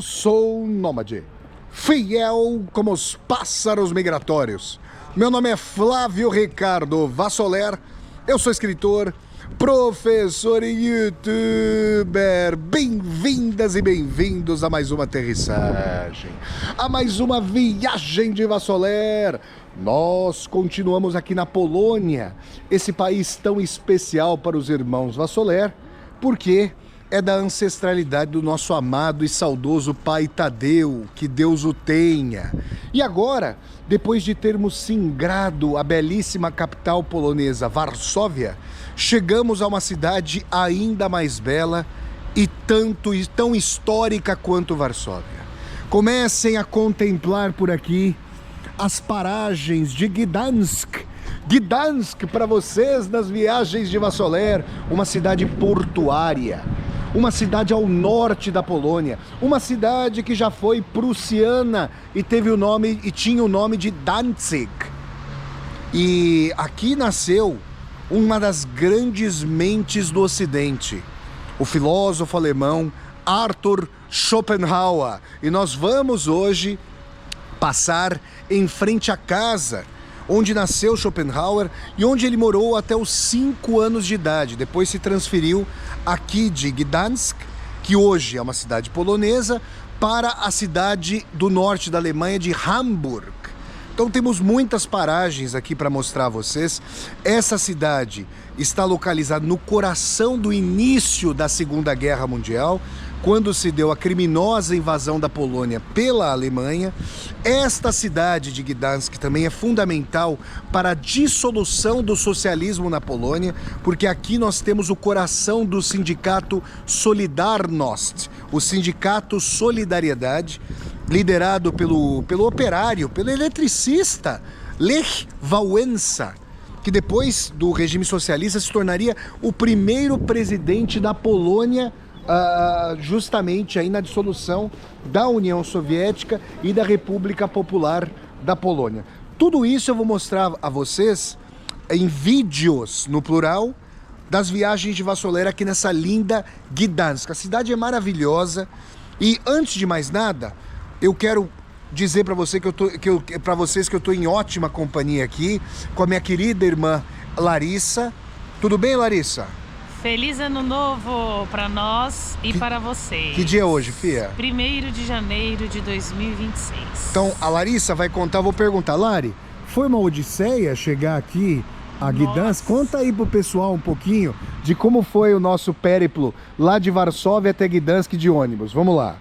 sou nômade, fiel como os pássaros migratórios. Meu nome é Flávio Ricardo Vassoler, eu sou escritor, professor e youtuber. Bem-vindas e bem-vindos a mais uma aterrissagem, a mais uma viagem de Vassoler. Nós continuamos aqui na Polônia, esse país tão especial para os irmãos Vassoler, porque é da ancestralidade do nosso amado e saudoso pai Tadeu, que Deus o tenha. E agora, depois de termos singrado a belíssima capital polonesa, Varsóvia, chegamos a uma cidade ainda mais bela e tão histórica quanto Varsóvia. Comecem a contemplar por aqui as paragens de Gdansk. Gdansk para vocês nas viagens de Vassoler, uma cidade portuária, uma cidade ao norte da Polônia, uma cidade que já foi prussiana e tinha o nome de Danzig. E aqui nasceu uma das grandes mentes do Ocidente, o filósofo alemão Arthur Schopenhauer. E nós vamos hoje passar em frente à casa onde nasceu Schopenhauer e onde ele morou até os 5 anos de idade. Depois se transferiu aqui de Gdansk, que hoje é uma cidade polonesa, para a cidade do norte da Alemanha de Hamburg. Então temos muitas paragens aqui para mostrar a vocês. Essa cidade está localizada no coração do início da Segunda Guerra Mundial, quando se deu a criminosa invasão da Polônia pela Alemanha. Esta cidade de Gdansk também é fundamental para a dissolução do socialismo na Polônia, porque aqui nós temos o coração do sindicato Solidarność, o sindicato Solidariedade, liderado pelo operário, pelo eletricista Lech Wałęsa, que depois do regime socialista se tornaria o primeiro presidente da Polônia, justamente aí na dissolução da União Soviética e da República Popular da Polônia. Tudo isso eu vou mostrar a vocês em vídeos, no plural, das viagens de Vassoler aqui nessa linda Gdansk. A cidade é maravilhosa e, antes de mais nada, eu quero dizer para vocês que eu tô em ótima companhia aqui com a minha querida irmã Larissa. Tudo bem, Larissa? Feliz Ano Novo para nós e para vocês. Que dia é hoje, Fia? 1º de janeiro de 2026. Então, a Larissa vai contar, vou perguntar. Lari, foi uma odisseia chegar aqui a Gdansk? Conta aí pro pessoal um pouquinho de como foi o nosso périplo lá de Varsóvia até Gdansk de ônibus. Vamos lá.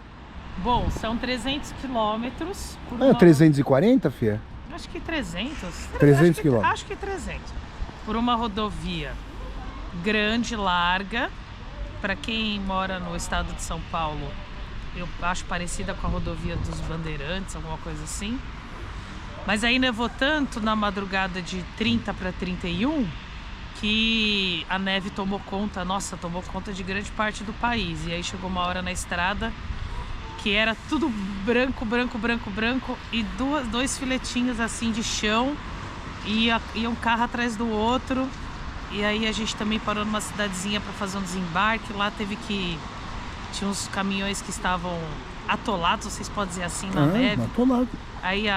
Bom, são 300 quilômetros. 340, Fia? Acho que 300. 300 quilômetros. Acho que 300. Por uma rodovia grande, larga. Para quem mora no estado de São Paulo, eu acho parecida com a rodovia dos Bandeirantes, alguma coisa assim. Mas aí nevou tanto na madrugada de 30 para 31 que a neve tomou conta de grande parte do país. E aí chegou uma hora na estrada que era tudo branco e dois filetinhos assim de chão, ia um carro atrás do outro. E aí a gente também parou numa cidadezinha para fazer um desembarque. Lá tinha uns caminhões que estavam atolados, vocês podem dizer assim, na neve. Atolado. Aí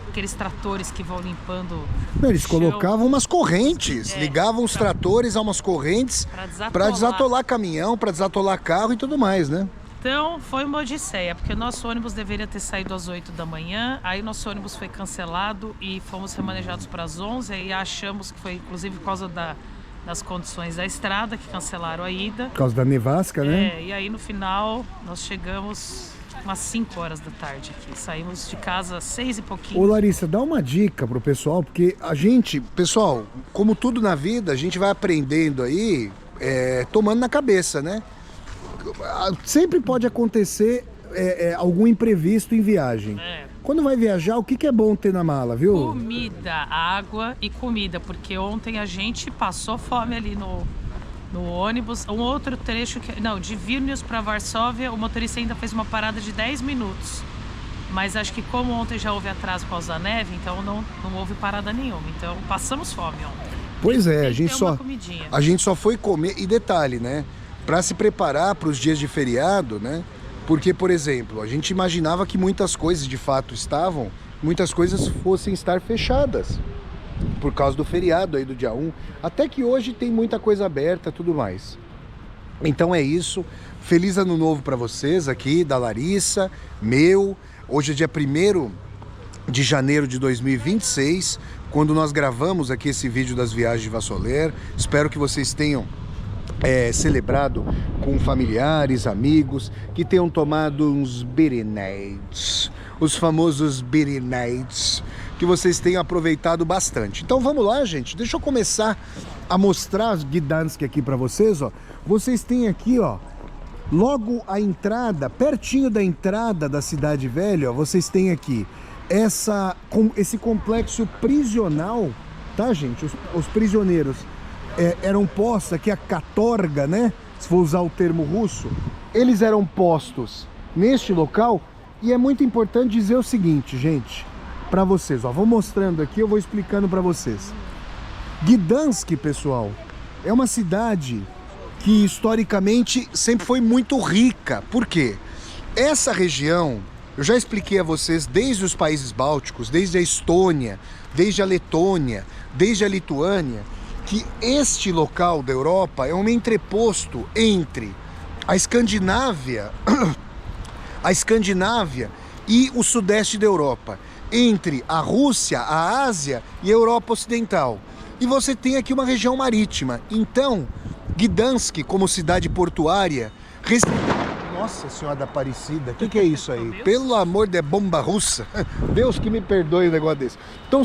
aqueles tratores que vão limpando. Eles colocavam umas correntes, ligavam os tratores a umas correntes para desatolar caminhão, para desatolar carro e tudo mais, né? Então foi uma odisseia, porque o nosso ônibus deveria ter saído às 8 da manhã, aí nosso ônibus foi cancelado e fomos remanejados para as 11, aí achamos que foi inclusive por causa das condições da estrada que cancelaram a ida. Por causa da nevasca, né? E aí no final nós chegamos umas 5 horas da tarde aqui, saímos de casa às 6 e pouquinho. Ô Larissa, dá uma dica pro pessoal, porque pessoal, como tudo na vida, a gente vai aprendendo aí, tomando na cabeça, né? Sempre pode acontecer algum imprevisto em viagem. Quando vai viajar, o que é bom ter na mala, viu? Comida, água e comida, porque ontem a gente passou fome ali no ônibus. Um outro trecho, de Vilnius para Varsóvia, o motorista ainda fez uma parada de 10 minutos. Mas acho que como ontem já houve atraso por causa da neve, então não houve parada nenhuma. Então passamos fome ontem. Pois é, a gente só foi comer. E detalhe, né? Para se preparar para os dias de feriado, né? Porque, por exemplo, a gente imaginava que muitas coisas de fato muitas coisas fossem estar fechadas por causa do feriado aí do dia 1, até que hoje tem muita coisa aberta e tudo mais. Então é isso, feliz ano novo para vocês aqui, da Larissa, meu. Hoje é dia 1º de janeiro de 2026, quando nós gravamos aqui esse vídeo das viagens de Vassoler. Espero que vocês tenham celebrado com familiares, amigos, que tenham tomado uns beer nights, os famosos beer nights, que vocês tenham aproveitado bastante. Então vamos lá, gente, deixa eu começar a mostrar Gdansk aqui para vocês, ó. Vocês têm aqui, ó, logo a entrada, pertinho da entrada da Cidade Velha, ó, vocês têm aqui esse complexo prisional, tá, gente? Os prisioneiros eram postos aqui, a katorga, né? Se for usar o termo russo, eles eram postos neste local. E é muito importante dizer o seguinte, gente, para vocês, ó, vou mostrando aqui, eu vou explicando para vocês. Gdansk, pessoal, é uma cidade que historicamente sempre foi muito rica. Por quê? Essa região, eu já expliquei a vocês, desde os países bálticos, desde a Estônia, desde a Letônia, desde a Lituânia, que este local da Europa é um entreposto entre a Escandinávia e o sudeste da Europa, entre a Rússia, a Ásia e a Europa Ocidental. E você tem aqui uma região marítima. Então, Gdansk, como cidade portuária, Nossa Senhora da Aparecida, o que é isso aí? Pelo amor de bomba russa, Deus que me perdoe um negócio desse. Então,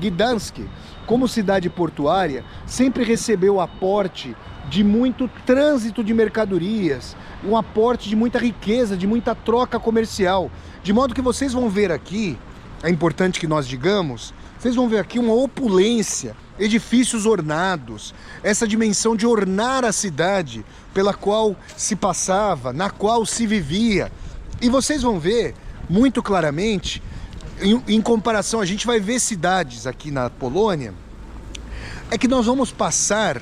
Gdansk, como cidade portuária, sempre recebeu aporte de muito trânsito de mercadorias, um aporte de muita riqueza, de muita troca comercial. De modo que vocês vão ver aqui, é importante que nós digamos, vocês vão ver aqui uma opulência, edifícios ornados, essa dimensão de ornar a cidade pela qual se passava, na qual se vivia. E vocês vão ver muito claramente, em comparação, a gente vai ver cidades aqui na Polônia, é que nós vamos passar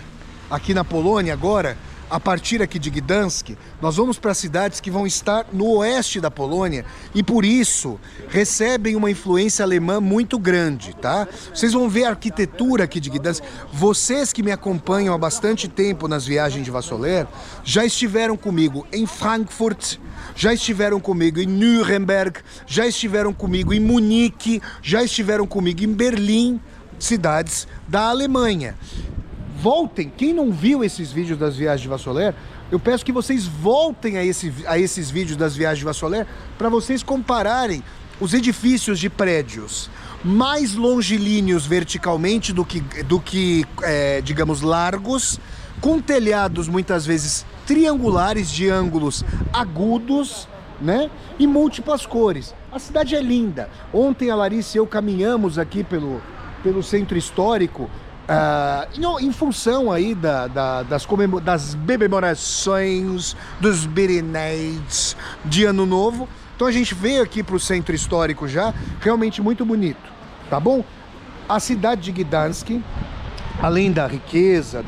aqui na Polônia agora, a partir aqui de Gdansk, nós vamos para cidades que vão estar no oeste da Polônia e por isso recebem uma influência alemã muito grande, tá? Vocês vão ver a arquitetura aqui de Gdansk. Vocês que me acompanham há bastante tempo nas viagens de Vassoler, já estiveram comigo em Frankfurt, já estiveram comigo em Nuremberg, já estiveram comigo em Munique, já estiveram comigo em Berlim, cidades da Alemanha. Voltem, quem não viu esses vídeos das viagens de Vassoler, eu peço que vocês voltem a esses vídeos das viagens de Vassoler para vocês compararem os edifícios de prédios mais longilíneos verticalmente do que digamos, largos, com telhados muitas vezes triangulares de ângulos agudos, né? E múltiplas cores. A cidade é linda. Ontem a Larissa e eu caminhamos aqui pelo centro histórico, em função aí das comemorações dos beer nights de Ano Novo. Então a gente veio aqui para o centro histórico já, realmente muito bonito, tá bom? A cidade de Gdansk, além da riqueza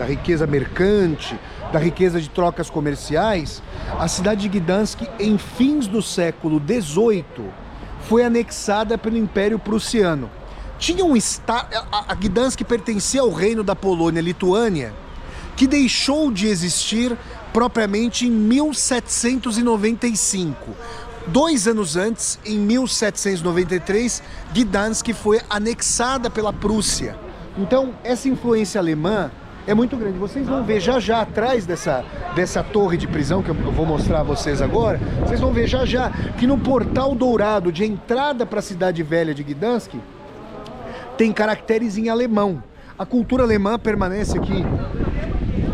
mercante, da riqueza de trocas comerciais, a cidade de Gdansk, em fins do século XVIII, foi anexada pelo Império Prussiano. Tinha um estado, a Gdansk pertencia ao reino da Polônia-Lituânia, que deixou de existir propriamente em 1795. 2 anos antes, em 1793, Gdansk foi anexada pela Prússia. Então, essa influência alemã é muito grande. Vocês vão ver já atrás dessa torre de prisão, que eu vou mostrar a vocês agora, vocês vão ver já que no portal dourado de entrada para a cidade velha de Gdansk, tem caracteres em alemão. A cultura alemã permanece aqui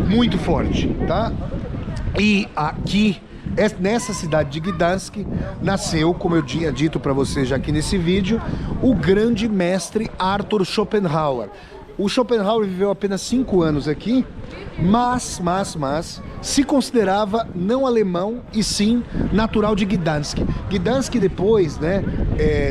muito forte, tá? E aqui, nessa cidade de Gdansk, nasceu, como eu tinha dito para vocês já aqui nesse vídeo, o grande mestre Arthur Schopenhauer. O Schopenhauer viveu apenas 5 anos aqui, mas se considerava não alemão e sim natural de Gdansk. Gdansk depois, né,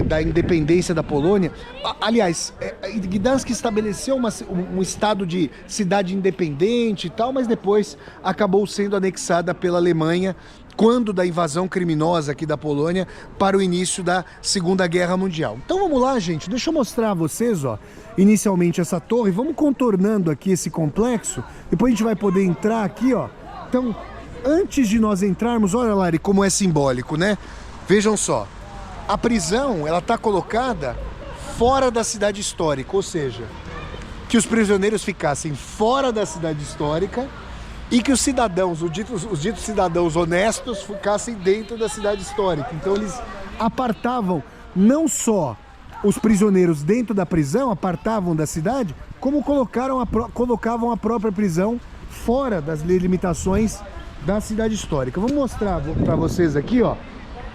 da independência da Polônia, aliás, Gdansk estabeleceu um estado de cidade independente e tal, mas depois acabou sendo anexada pela Alemanha quando da invasão criminosa aqui da Polônia para o início da Segunda Guerra Mundial. Então vamos lá, gente, deixa eu mostrar a vocês, ó, inicialmente essa torre, vamos contornando aqui esse complexo, depois a gente vai poder entrar aqui, ó. Então, antes de nós entrarmos, olha, Lari, como é simbólico, né? Vejam só, a prisão, ela está colocada fora da cidade histórica, ou seja, que os prisioneiros ficassem fora da cidade histórica e que os cidadãos, os ditos cidadãos honestos, ficassem dentro da cidade histórica. Então eles apartavam não só os prisioneiros dentro da prisão, apartavam da cidade, como colocavam a própria prisão fora das limitações da cidade histórica. Vamos mostrar para vocês aqui, ó.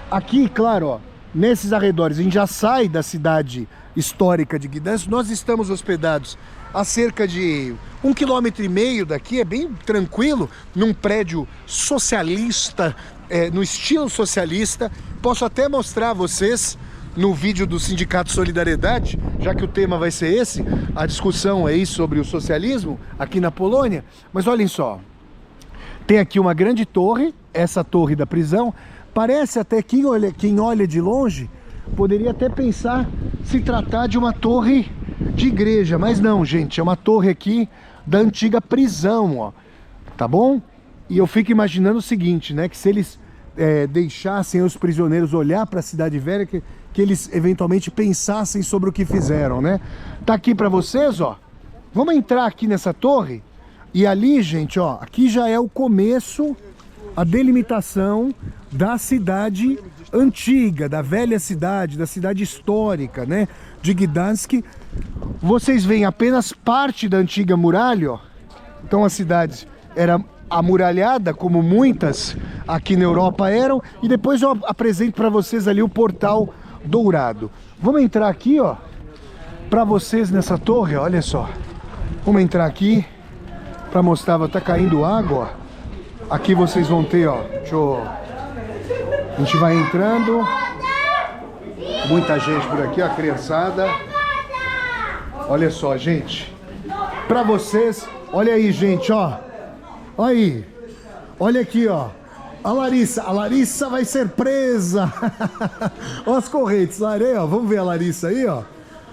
Aqui, claro, ó, nesses arredores, a gente já sai da cidade histórica de Gdansk. Nós estamos hospedados a cerca de 1,5 km daqui, é bem tranquilo, num prédio socialista, no estilo socialista. Posso até mostrar a vocês no vídeo do Sindicato Solidariedade, já que o tema vai ser esse, a discussão aí sobre o socialismo aqui na Polônia. Mas olhem só, tem aqui uma grande torre, essa torre da prisão. Parece até, quem olha de longe, poderia até pensar se tratar de uma torre de igreja, mas não, gente, é uma torre aqui da antiga prisão, ó, tá bom? E eu fico imaginando o seguinte, né, que se eles deixassem os prisioneiros olhar para a cidade velha, que eles eventualmente pensassem sobre o que fizeram, né? Tá aqui para vocês, ó, vamos entrar aqui nessa torre, e ali, gente, ó, aqui já é o começo, a delimitação da cidade antiga, da velha cidade, da cidade histórica, né, de Gdansk. Vocês veem apenas parte da antiga muralha, ó. Então a cidade era amuralhada, como muitas aqui na Europa eram, e depois eu apresento para vocês ali o Portal Dourado. Vamos entrar aqui, ó, para vocês nessa torre, olha só. Vamos entrar aqui para mostrar, tá caindo água, ó. Aqui vocês vão ter, ó, a gente vai entrando, muita gente por aqui, ó, a criançada. Olha só, gente, pra vocês, olha aí, gente, ó, aí, olha aqui, ó, a Larissa vai ser presa. Ó as correntes, Larissa, ó, vamos ver a Larissa aí, ó,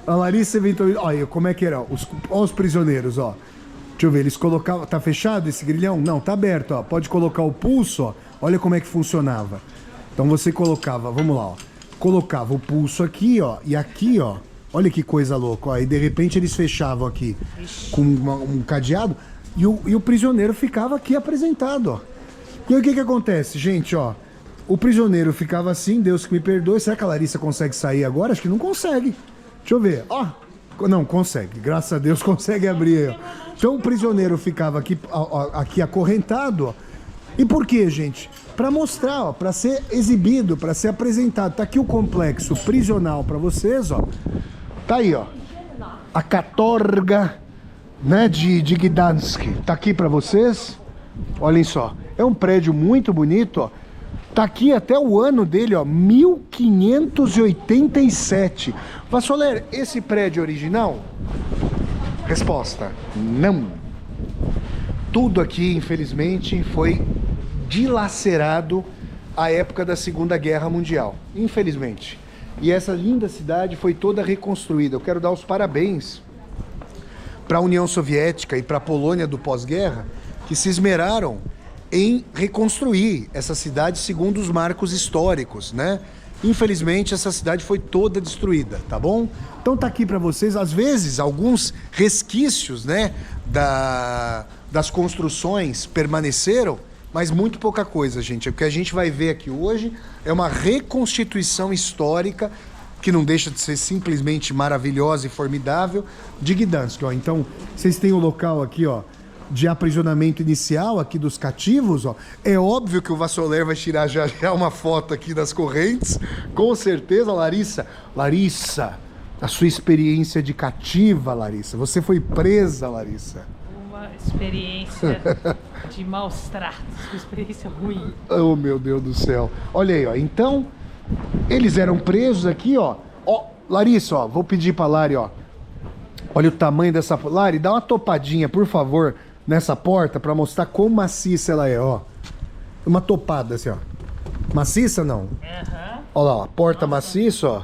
a Larissa eventualmente, olha como é que era, ó, os prisioneiros, ó. Deixa eu ver, eles colocavam... Tá fechado esse grilhão? Não, tá aberto, ó. Pode colocar o pulso, ó. Olha como é que funcionava. Então você colocava, vamos lá, ó. Colocava o pulso aqui, ó. E aqui, ó. Olha que coisa louca, ó. E de repente eles fechavam aqui com um cadeado. E o prisioneiro ficava aqui apresentado, ó. E aí o que que acontece, gente, ó. O prisioneiro ficava assim, Deus que me perdoe. Será que a Larissa consegue sair agora? Acho que não consegue. Deixa eu ver, ó. Não, consegue. Graças a Deus consegue abrir aí, ó. Então o prisioneiro ficava aqui, ó, aqui acorrentado, ó. E por quê, gente? Para mostrar, ó, para ser exibido, para ser apresentado. Tá aqui o complexo prisional para vocês, ó. Tá aí, ó. A Katorga, né, de Gdansk. Tá aqui para vocês. Olhem só. É um prédio muito bonito, ó. Tá aqui até o ano dele, ó, 1587. Vassoler, esse prédio original? Resposta, não. Tudo aqui, infelizmente, foi dilacerado à época da Segunda Guerra Mundial. Infelizmente. E essa linda cidade foi toda reconstruída. Eu quero dar os parabéns para a União Soviética e para a Polônia do pós-guerra, que se esmeraram em reconstruir essa cidade segundo os marcos históricos, né? Infelizmente, essa cidade foi toda destruída, tá bom? Então tá aqui para vocês, às vezes, alguns resquícios, né, das construções permaneceram, mas muito pouca coisa, gente. O que a gente vai ver aqui hoje é uma reconstituição histórica, que não deixa de ser simplesmente maravilhosa e formidável, de Gdansk, ó. Então, vocês têm o local aqui, ó, de aprisionamento inicial aqui dos cativos, ó. É óbvio que o Vassoler vai tirar já uma foto aqui das correntes, com certeza. Larissa, a sua experiência de cativa, Larissa, você foi presa, Larissa. Uma experiência de maus tratos, uma experiência ruim. Oh, meu Deus do céu. Olha aí, ó, então, eles eram presos aqui, ó. Ó, Larissa, ó, vou pedir pra Lari, ó. Olha o tamanho dessa... Lari, dá uma topadinha, por favor, nessa porta para mostrar quão maciça ela é, ó. Uma topada assim, ó. Maciça, não? Olha lá, a porta maciça, ó.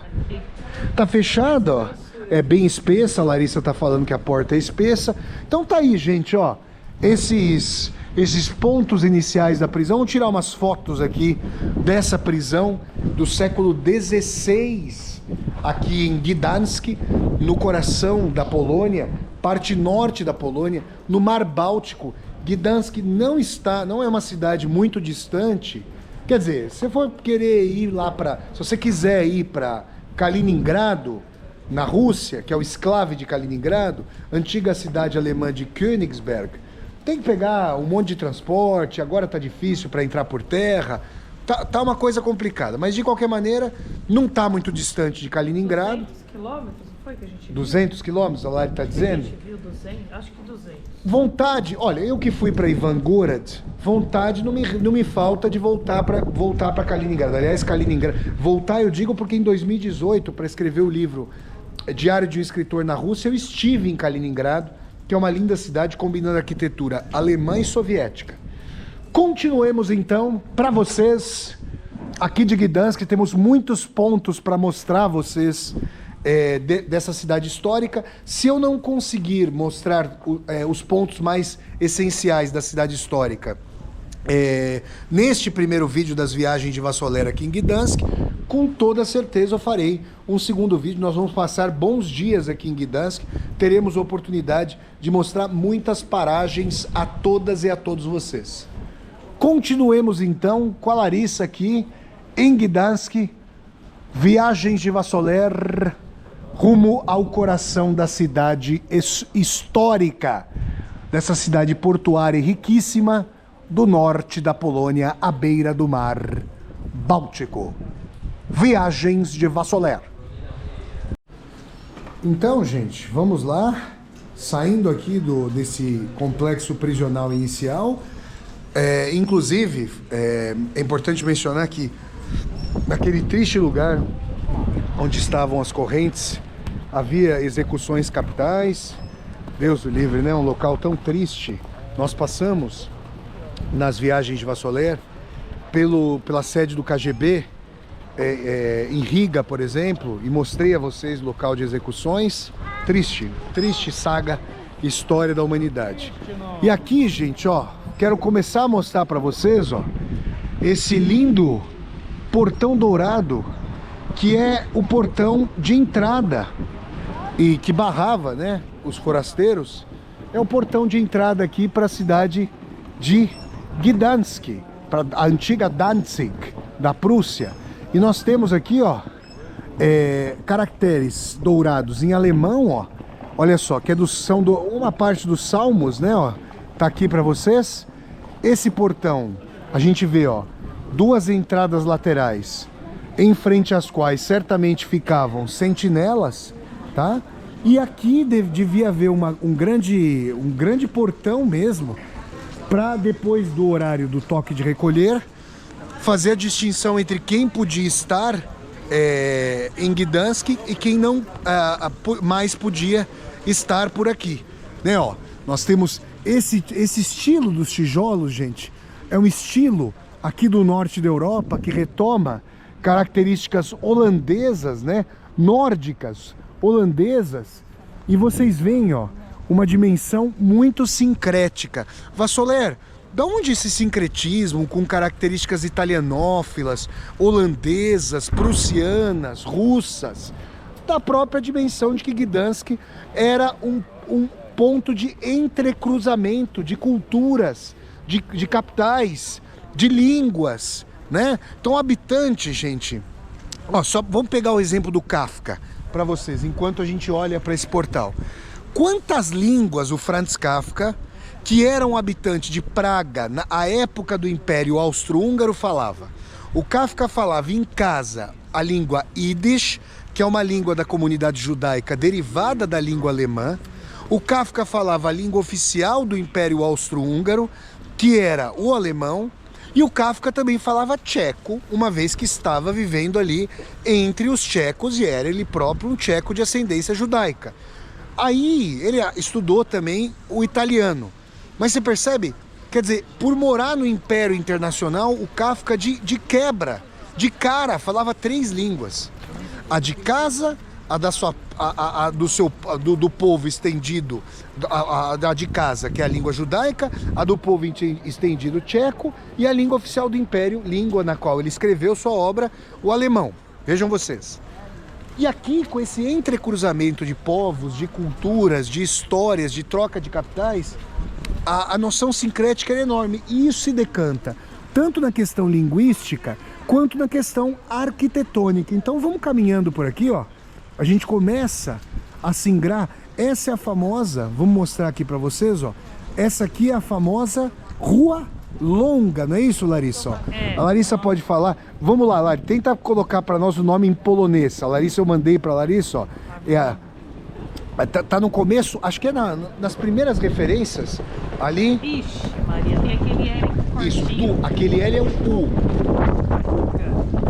Tá fechada, ó. É bem espessa, a Larissa tá falando que a porta é espessa. Então tá aí, gente, ó. Esses pontos iniciais da prisão. Vou tirar umas fotos aqui dessa prisão do século XVI, aqui em Gdansk, no coração da Polônia, parte norte da Polônia, no Mar Báltico. Gdansk não é uma cidade muito distante. Quer dizer, se você for querer ir lá se você quiser ir para Kaliningrado, na Rússia, que é o exclave de Kaliningrado, antiga cidade alemã de Königsberg, tem que pegar um monte de transporte, agora tá difícil para entrar por terra, tá uma coisa complicada, mas de qualquer maneira, não tá muito distante de Kaliningrado. 200 quilômetros, não foi que a gente viu? 200 quilômetros, a Lari tá dizendo? A gente viu 200, acho que 200. Vontade, olha, eu que fui para Ivangorod, vontade não me falta de voltar para Kaliningrado. Aliás, Kaliningrado, voltar eu digo porque em 2018, para escrever o livro Diário de um Escritor na Rússia, eu estive em Kaliningrado, que é uma linda cidade combinando arquitetura alemã e soviética. Continuemos então, para vocês, aqui de Gdansk, temos muitos pontos para mostrar a vocês dessa cidade histórica. Se eu não conseguir mostrar os pontos mais essenciais da cidade histórica neste primeiro vídeo das viagens de Vassoler aqui em Gdansk, com toda certeza eu farei um segundo vídeo. Nós vamos passar bons dias aqui em Gdansk, teremos a oportunidade de mostrar muitas paragens a todas e a todos vocês. Continuemos então com a Larissa aqui em Gdansk, viagens de Vassoler rumo ao coração da cidade histórica, dessa cidade portuária e riquíssima do norte da Polônia, à beira do mar Báltico. Viagens de Vassoler. Então, gente, vamos lá, saindo aqui desse complexo prisional inicial. Inclusive, é importante mencionar que naquele triste lugar onde estavam as correntes, havia execuções capitais. Deus o livre, né? Um local tão triste. Nós passamos nas viagens de Vassoler pela sede do KGB em Riga, por exemplo, e mostrei a vocês o local de execuções. Triste saga, história da humanidade. E aqui, gente, ó, quero começar a mostrar para vocês, ó, esse lindo portão dourado, que é o portão de entrada e que barrava, né, os forasteiros. É o portão de entrada aqui para a cidade de Gdansk, para a antiga Danzig da Prússia. E nós temos aqui, ó, caracteres dourados em alemão, ó. Olha só, que uma parte dos Salmos, né, ó, tá aqui para vocês. Esse portão, a gente vê, ó, duas entradas laterais, em frente às quais certamente ficavam sentinelas, tá? E aqui devia haver um grande portão mesmo, para depois do horário do toque de recolher, fazer a distinção entre quem podia estar em Gdansk e quem não mais podia estar por aqui, né? Ó, nós temos esse estilo dos tijolos, gente, é um estilo aqui do norte da Europa que retoma características holandesas, né? Nórdicas, holandesas, e vocês veem, ó, uma dimensão muito sincrética. Vassoler, da onde esse sincretismo com características italianófilas, holandesas, prussianas, russas? Da própria dimensão de que Gdansk era um ponto de entrecruzamento de culturas, de capitais, de línguas, né? Então, habitante, gente, ó, só vamos pegar o exemplo do Kafka para vocês, enquanto a gente olha para esse portal. Quantas línguas o Franz Kafka, que era um habitante de Praga na época do Império Austro-Húngaro, falava? O Kafka falava em casa a língua Yiddish, que é uma língua da comunidade judaica derivada da língua alemã. O Kafka falava a língua oficial do Império Austro-Húngaro, que era o alemão. E o Kafka também falava tcheco, uma vez que estava vivendo ali entre os tchecos e era ele próprio um tcheco de ascendência judaica. Aí ele estudou também o italiano. Mas você percebe Quer dizer, por morar no Império Internacional, o Kafka de quebra, de cara, falava 3 línguas. A de casa, a da sua, a do povo estendido, a de casa, que é a língua judaica, a do povo estendido tcheco, e a língua oficial do Império, língua na qual ele escreveu sua obra, o alemão. Vejam vocês. E aqui, com esse entrecruzamento de povos, de culturas, de histórias, de troca de capitais, a noção sincrética é enorme. E isso se decanta tanto na questão linguística, quanto na questão arquitetônica. Então vamos caminhando por aqui, ó. A gente começa a singrar. Essa é a famosa, vamos mostrar aqui para vocês, ó. Essa aqui é a famosa Rua Longa, não é isso, Larissa? Ó, a Larissa pode falar. Vamos lá, Larissa, tenta colocar para nós o nome em polonês. A Larissa, eu mandei para a Larissa, ó. Tá no começo, acho que é nas primeiras referências, ali. Ixi, Maria, tem aquele L. Isso, aquele L é o U.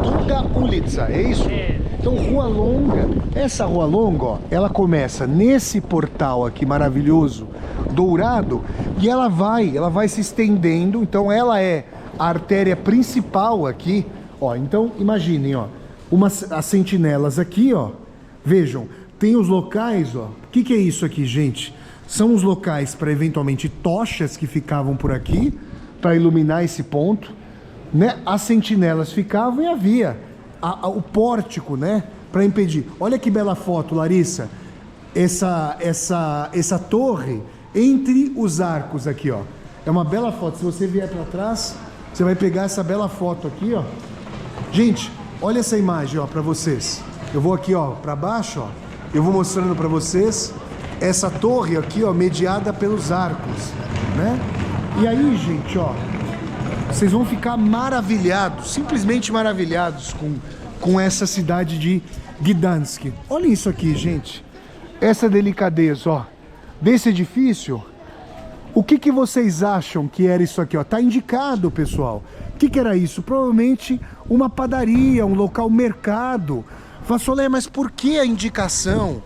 Duga Ulica, é isso? É. Então, Rua Longa, essa Rua Longa, ó, ela começa nesse portal aqui maravilhoso, dourado, e ela vai se estendendo. Então ela é a artéria principal aqui, ó. Então imaginem, ó, as sentinelas aqui, ó. Vejam, tem os locais, ó. O que é isso aqui, gente? São os locais para eventualmente tochas que ficavam por aqui para iluminar esse ponto, né? As sentinelas ficavam e havia o pórtico, né, para impedir. Olha que bela foto, Larissa. Essa torre entre os arcos aqui, ó. É uma bela foto. Se você vier para trás, você vai pegar essa bela foto aqui, ó. Gente, olha essa imagem, ó, para vocês. Eu vou aqui, ó, para baixo, ó. Eu vou mostrando para vocês essa torre aqui, ó, mediada pelos arcos, né? E aí, gente, ó, vocês vão ficar maravilhados, simplesmente maravilhados com essa cidade de Gdansk. Olha isso aqui, gente. Essa delicadeza, ó, desse edifício. O que vocês acham que era isso aqui, ó? Tá indicado, pessoal. O que era isso? Provavelmente uma padaria, um local mercado. Vassolé, mas por que a indicação,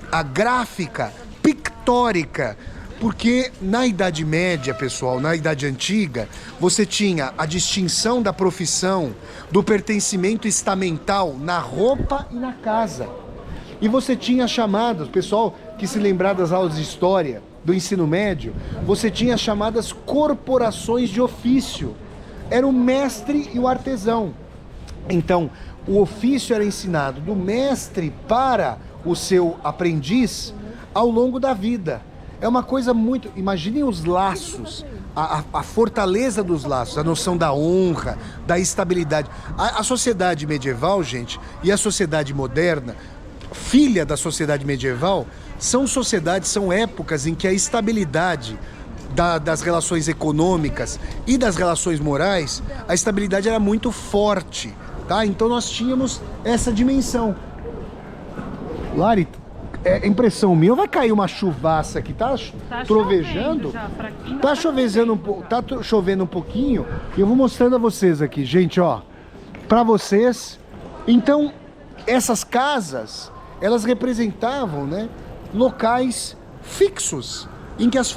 a gráfica, pictórica? Porque na Idade Média, pessoal, na Idade Antiga, você tinha a distinção da profissão, do pertencimento estamental na roupa e na casa. E você tinha chamadas, pessoal que se lembrar das aulas de história, do ensino médio, você tinha chamadas corporações de ofício. Era o mestre e o artesão. Então, o ofício era ensinado do mestre para o seu aprendiz ao longo da vida. É uma coisa muito... Imaginem os laços, a fortaleza dos laços, a noção da honra, da estabilidade. A sociedade medieval, gente, e a sociedade moderna, filha da sociedade medieval, são sociedades, são épocas em que a estabilidade das relações econômicas e das relações morais, a estabilidade era muito forte, tá? Então nós tínhamos essa dimensão. Lari, é impressão minha, vai cair uma chuvaça aqui, tá trovejando? Tá chovendo um pouquinho, e eu vou mostrando a vocês aqui, gente, ó, pra vocês. Então, essas casas, elas representavam, né, locais fixos, em que as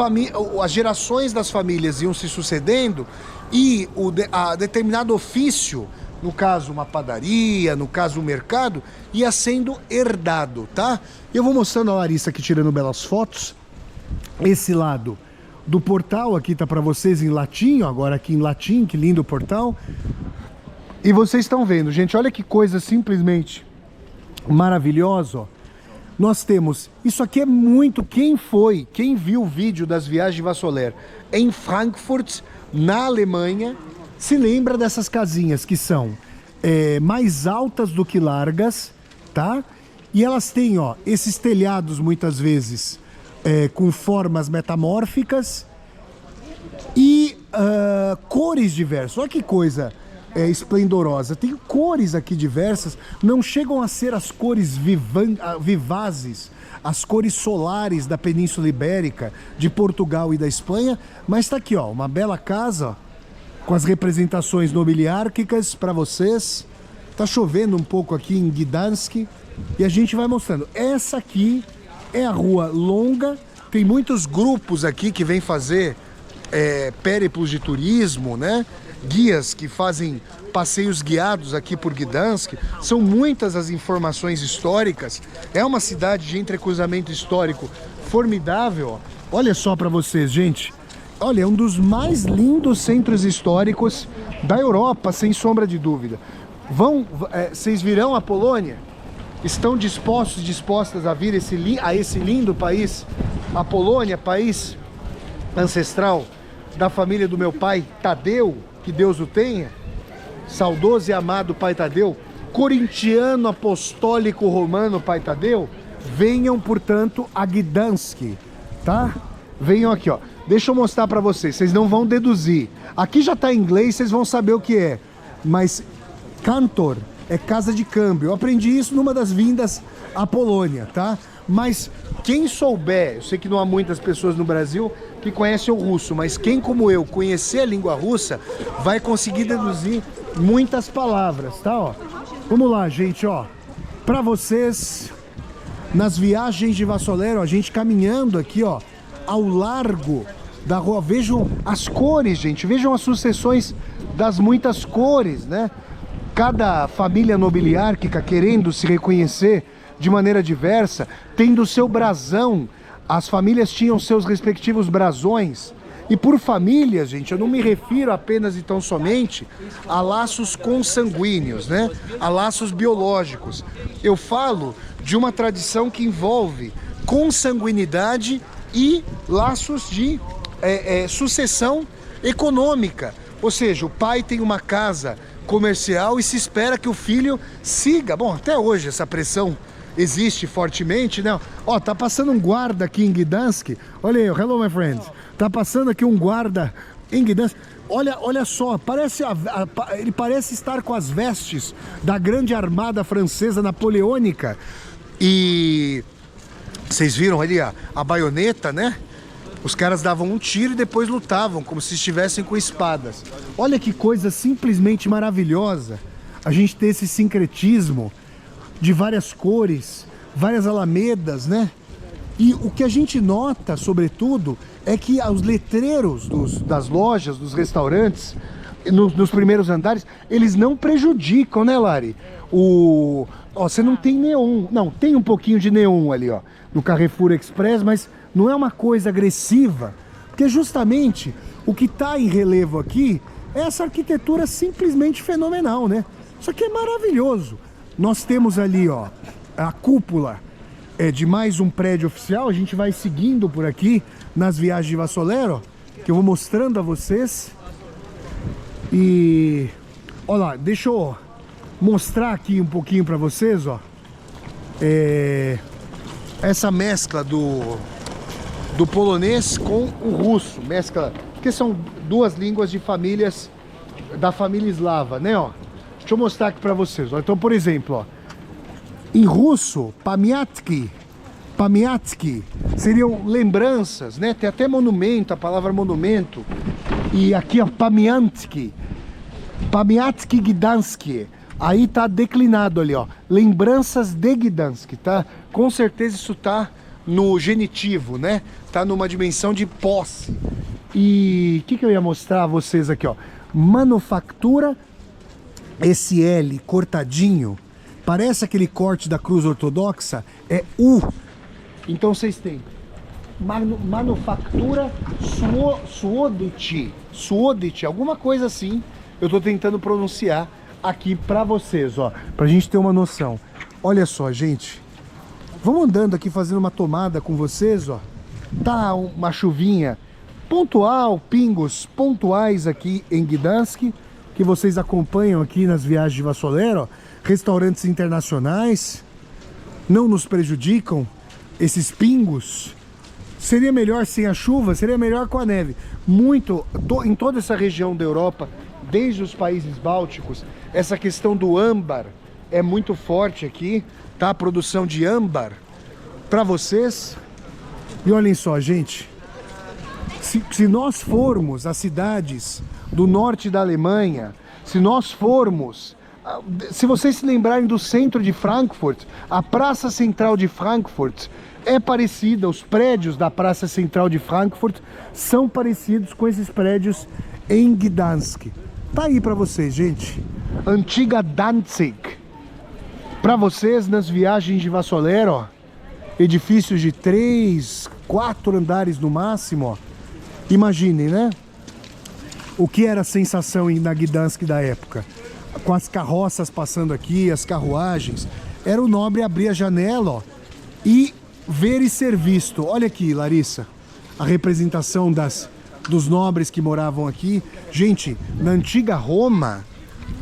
gerações das famílias iam se sucedendo e a determinado ofício, no caso uma padaria, no caso um mercado, ia sendo herdado, tá? Eu vou mostrando a Larissa aqui tirando belas fotos. Esse lado do portal aqui tá para vocês em latim, ó, agora aqui em latim, que lindo o portal. E vocês estão vendo, gente, olha que coisa simplesmente maravilhosa, ó. Nós temos, isso aqui é muito, quem viu o vídeo das viagens de Vassolé em Frankfurt, na Alemanha, se lembra dessas casinhas que são mais altas do que largas, tá? E elas têm, ó, esses telhados muitas vezes com formas metamórficas e cores diversas. Olha que coisa esplendorosa. Tem cores aqui diversas, não chegam a ser as cores vivazes, as cores solares da Península Ibérica, de Portugal e da Espanha, mas tá aqui, ó, uma bela casa, ó, com as representações nobiliárquicas para vocês. Tá chovendo um pouco aqui em Gdansk e a gente vai mostrando. Essa aqui é a Rua Longa. Tem muitos grupos aqui que vêm fazer périplos de turismo, né? Guias que fazem passeios guiados aqui por Gdansk. São muitas as informações históricas. É uma cidade de entrecruzamento histórico formidável. Olha só para vocês, gente. Olha, é um dos mais lindos centros históricos da Europa, sem sombra de dúvida. Vocês virão à Polônia? Estão dispostas a vir a esse lindo país? A Polônia, país ancestral da família do meu pai Tadeu, que Deus o tenha, saudoso e amado pai Tadeu, corintiano apostólico romano pai Tadeu. Venham, portanto, a Gdansk, tá? Venham aqui, ó. Deixa eu mostrar pra vocês, vocês não vão deduzir. Aqui já tá em inglês, vocês vão saber o que é. Mas Kantor é casa de câmbio. Eu aprendi isso numa das vindas à Polônia, tá? Mas quem souber, eu sei que não há muitas pessoas no Brasil que conhecem o russo, mas quem como eu conhecer a língua russa vai conseguir deduzir muitas palavras, tá? Ó, vamos lá, gente, ó. Pra vocês, nas viagens de Vassolero, a gente caminhando aqui, ó, ao largo da rua. Vejam as cores, gente. Vejam as sucessões das muitas cores, né? Cada família nobiliárquica querendo se reconhecer de maneira diversa, tendo o seu brasão. As famílias tinham seus respectivos brasões. E por famílias, gente, eu não me refiro apenas e tão somente a laços consanguíneos, né? A laços biológicos. Eu falo de uma tradição que envolve consanguinidade e laços de sucessão econômica. Ou seja, o pai tem uma casa comercial e se espera que o filho siga. Bom, até hoje essa pressão existe fortemente, né? Ó, tá passando um guarda aqui em Gdansk. Olha aí, hello my friends. Tá passando aqui um guarda em Gdansk. Olha só, ele parece estar com as vestes da grande armada francesa napoleônica. E vocês viram ali a baioneta, né? Os caras davam um tiro e depois lutavam, como se estivessem com espadas. Olha que coisa simplesmente maravilhosa a gente ter esse sincretismo de várias cores, várias alamedas, né? E o que a gente nota, sobretudo, é que os letreiros das lojas, dos restaurantes, nos primeiros andares, eles não prejudicam, né, Lari? Ó, você não tem neon. Não, tem um pouquinho de neon ali, ó, no Carrefour Express, mas não é uma coisa agressiva, porque justamente o que está em relevo aqui é essa arquitetura simplesmente fenomenal, né? Isso aqui é maravilhoso. Nós temos ali, ó, a cúpula de mais um prédio oficial. A gente vai seguindo por aqui nas viagens de Vassolero, que eu vou mostrando a vocês. E olha lá, deixa eu mostrar aqui um pouquinho para vocês, ó, essa mescla do polonês com o russo, mescla, porque são duas línguas de famílias da família eslava, né, ó. Deixa eu mostrar aqui para vocês, ó. Então, por exemplo, ó, em russo, pamiatki seriam lembranças, né? Tem até monumento, a palavra monumento. E aqui, ó, pamiatki Gdansk. Aí tá declinado ali, ó, lembranças de Gdansk, tá? Com certeza isso tá no genitivo, né? Tá numa dimensão de posse. E o que eu ia mostrar a vocês aqui, ó? Manufactura, esse L cortadinho, parece aquele corte da cruz ortodoxa, é U. Então vocês têm manufactura Suodit, alguma coisa assim. Eu tô tentando pronunciar aqui pra vocês, ó, pra gente ter uma noção. Olha só, gente. Vamos andando aqui fazendo uma tomada com vocês, ó. Tá uma chuvinha pontual, pingos pontuais aqui em Gdansk, que vocês acompanham aqui nas viagens de Vassolero, ó. Restaurantes internacionais não nos prejudicam esses pingos. Seria melhor sem a chuva, seria melhor com a neve. Em toda essa região da Europa, desde os países bálticos, essa questão do âmbar é muito forte aqui, tá? A produção de âmbar para vocês. E olhem só, gente, se nós formos às cidades do norte da Alemanha, se nós formos Se vocês se lembrarem do centro de Frankfurt, a Praça Central de Frankfurt é parecida, os prédios da Praça Central de Frankfurt são parecidos com esses prédios em Gdansk. Tá aí pra vocês, gente. Antiga Danzig. Pra vocês, nas viagens de Vassoler, ó, edifícios de 3, 4 andares no máximo, ó. Imaginem, né? O que era a sensação na Gdansk da época? Com as carroças passando aqui, as carruagens. Era o nobre abrir a janela, ó, e ver e ser visto. Olha aqui, Larissa, a representação dos nobres que moravam aqui. Gente, na antiga Roma,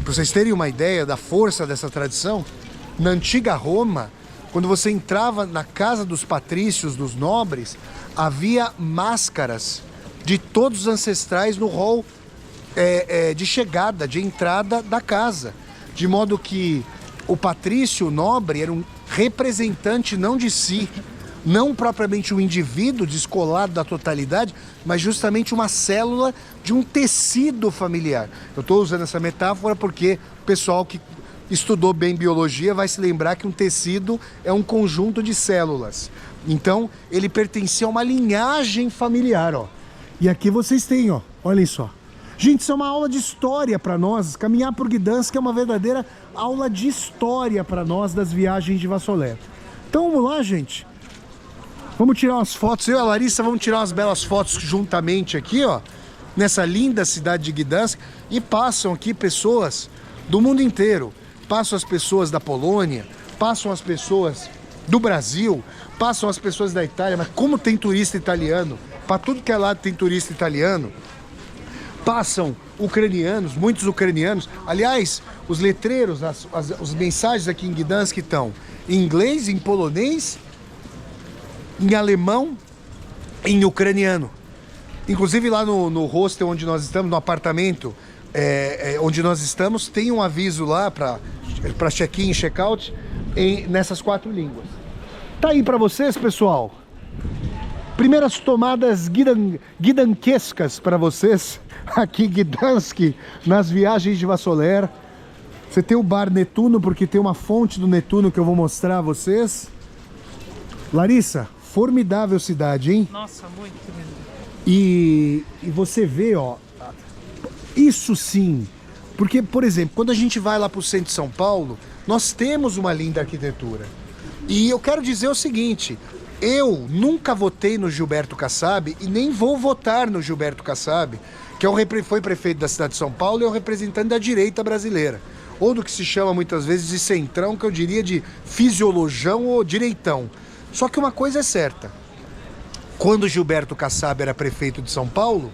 para vocês terem uma ideia da força dessa tradição, na antiga Roma, quando você entrava na casa dos patrícios, dos nobres, havia máscaras de todos os ancestrais no hall de chegada, de entrada da casa. De modo que o patrício, o nobre, era um representante não de si, não propriamente um indivíduo descolado da totalidade, mas justamente uma célula de um tecido familiar. Eu estou usando essa metáfora porque o pessoal que estudou bem biologia vai se lembrar que um tecido é um conjunto de células. Então, ele pertencia a uma linhagem familiar, ó. E aqui vocês têm, ó, olhem só. Gente, isso é uma aula de história para nós. Caminhar por Gdansk é uma verdadeira aula de história para nós das viagens de Vassoler. Então, vamos lá, gente. Vamos tirar umas fotos. Eu e a Larissa vamos tirar umas belas fotos juntamente aqui, ó, nessa linda cidade de Gdansk. E passam aqui pessoas do mundo inteiro. Passam as pessoas da Polônia, passam as pessoas do Brasil, passam as pessoas da Itália. Mas como tem turista italiano, para tudo que é lado tem turista italiano. Passam ucranianos, muitos ucranianos. Aliás, os letreiros, as mensagens aqui em Gdansk estão em inglês, em polonês, em alemão, em ucraniano. Inclusive lá no hostel onde nós estamos, no apartamento onde nós estamos, tem um aviso lá para check-in e check-out nessas 4 línguas. Tá aí para vocês, pessoal. Primeiras tomadas gdankescas para vocês aqui em Gdansk, nas viagens de Vassoler. Você tem o bar Netuno, porque tem uma fonte do Netuno que eu vou mostrar a vocês. Larissa, formidável cidade, hein? Nossa, muito lindo. E você vê, ó, isso sim, porque, por exemplo, quando a gente vai lá para o centro de São Paulo, nós temos uma linda arquitetura. E eu quero dizer o seguinte, eu nunca votei no Gilberto Kassab e nem vou votar no Gilberto Kassab, que foi prefeito da cidade de São Paulo e é o representante da direita brasileira. Ou do que se chama muitas vezes de centrão, que eu diria de fisiolojão ou direitão. Só que uma coisa é certa, quando Gilberto Kassab era prefeito de São Paulo,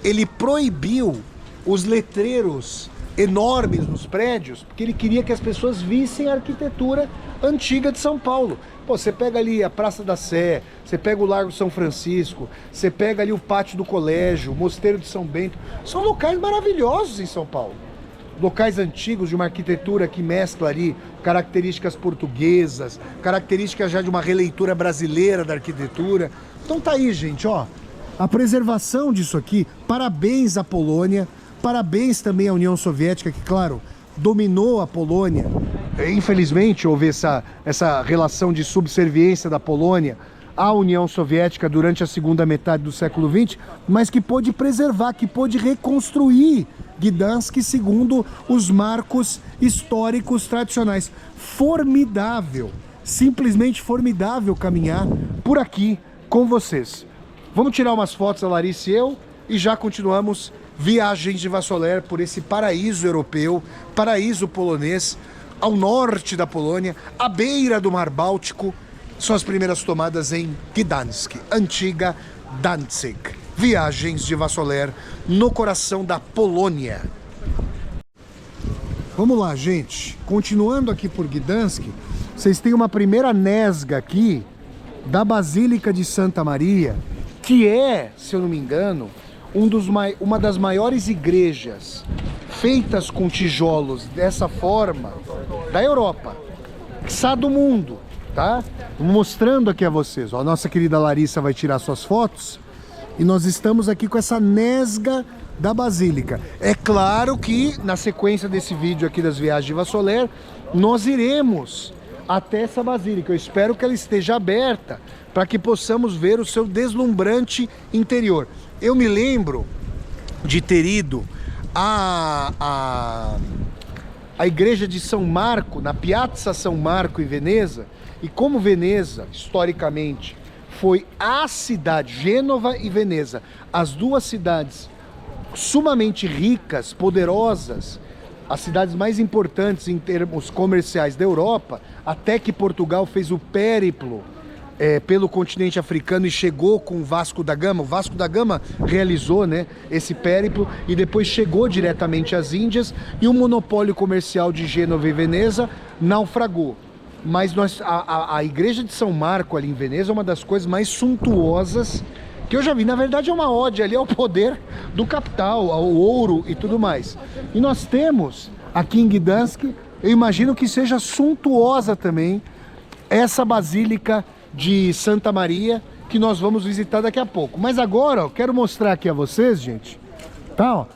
ele proibiu os letreiros enormes nos prédios, porque ele queria que as pessoas vissem a arquitetura antiga de São Paulo. Pô, você pega ali a Praça da Sé, você pega o Largo São Francisco, você pega ali o Pátio do Colégio, o Mosteiro de São Bento, são locais maravilhosos em São Paulo. Locais antigos de uma arquitetura que mescla ali características portuguesas, características já de uma releitura brasileira da arquitetura. Então tá aí, gente, ó, a preservação disso aqui. Parabéns à Polônia, parabéns também à União Soviética, que, claro, dominou a Polônia. Infelizmente, houve essa relação de subserviência da Polônia à União Soviética durante a segunda metade do século XX, mas que pôde preservar, que pôde reconstruir Gdansk segundo os marcos históricos tradicionais. Formidável, simplesmente formidável caminhar por aqui com vocês. Vamos tirar umas fotos, a Larissa e eu, e já continuamos viagens de Vassoler por esse paraíso europeu, paraíso polonês, ao norte da Polônia, à beira do Mar Báltico. São as primeiras tomadas em Gdansk, antiga Danzig. Viagens de Vassoler no coração da Polônia. Vamos lá, gente. Continuando aqui por Gdansk, vocês têm uma primeira nesga aqui da Basílica de Santa Maria, que é, se eu não me engano, uma das maiores igrejas feitas com tijolos dessa forma da Europa, quiçá do mundo, tá? Mostrando aqui a vocês. Ó, a nossa querida Larissa vai tirar suas fotos. E nós estamos aqui com essa nesga da Basílica. É claro que na sequência desse vídeo aqui das viagens de Vassoler, nós iremos até essa Basílica. Eu espero que ela esteja aberta para que possamos ver o seu deslumbrante interior. Eu me lembro de ter ido à igreja de São Marco, na Piazza São Marco em Veneza, e como Veneza, historicamente, foi a cidade, Gênova e Veneza, as duas cidades sumamente ricas, poderosas, as cidades mais importantes em termos comerciais da Europa, até que Portugal fez o périplo pelo continente africano e chegou com o Vasco da Gama. O Vasco da Gama realizou, né, esse périplo e depois chegou diretamente às Índias, e o monopólio comercial de Gênova e Veneza naufragou. Mas a igreja de São Marco ali em Veneza é uma das coisas mais suntuosas que eu já vi. Na verdade é uma ode ali ao poder do capital, ao ouro e tudo mais. E nós temos aqui em Gdansk, eu imagino que seja suntuosa também, essa Basílica de Santa Maria, que nós vamos visitar daqui a pouco. Mas agora, ó, quero mostrar aqui a vocês, gente, tá, ó,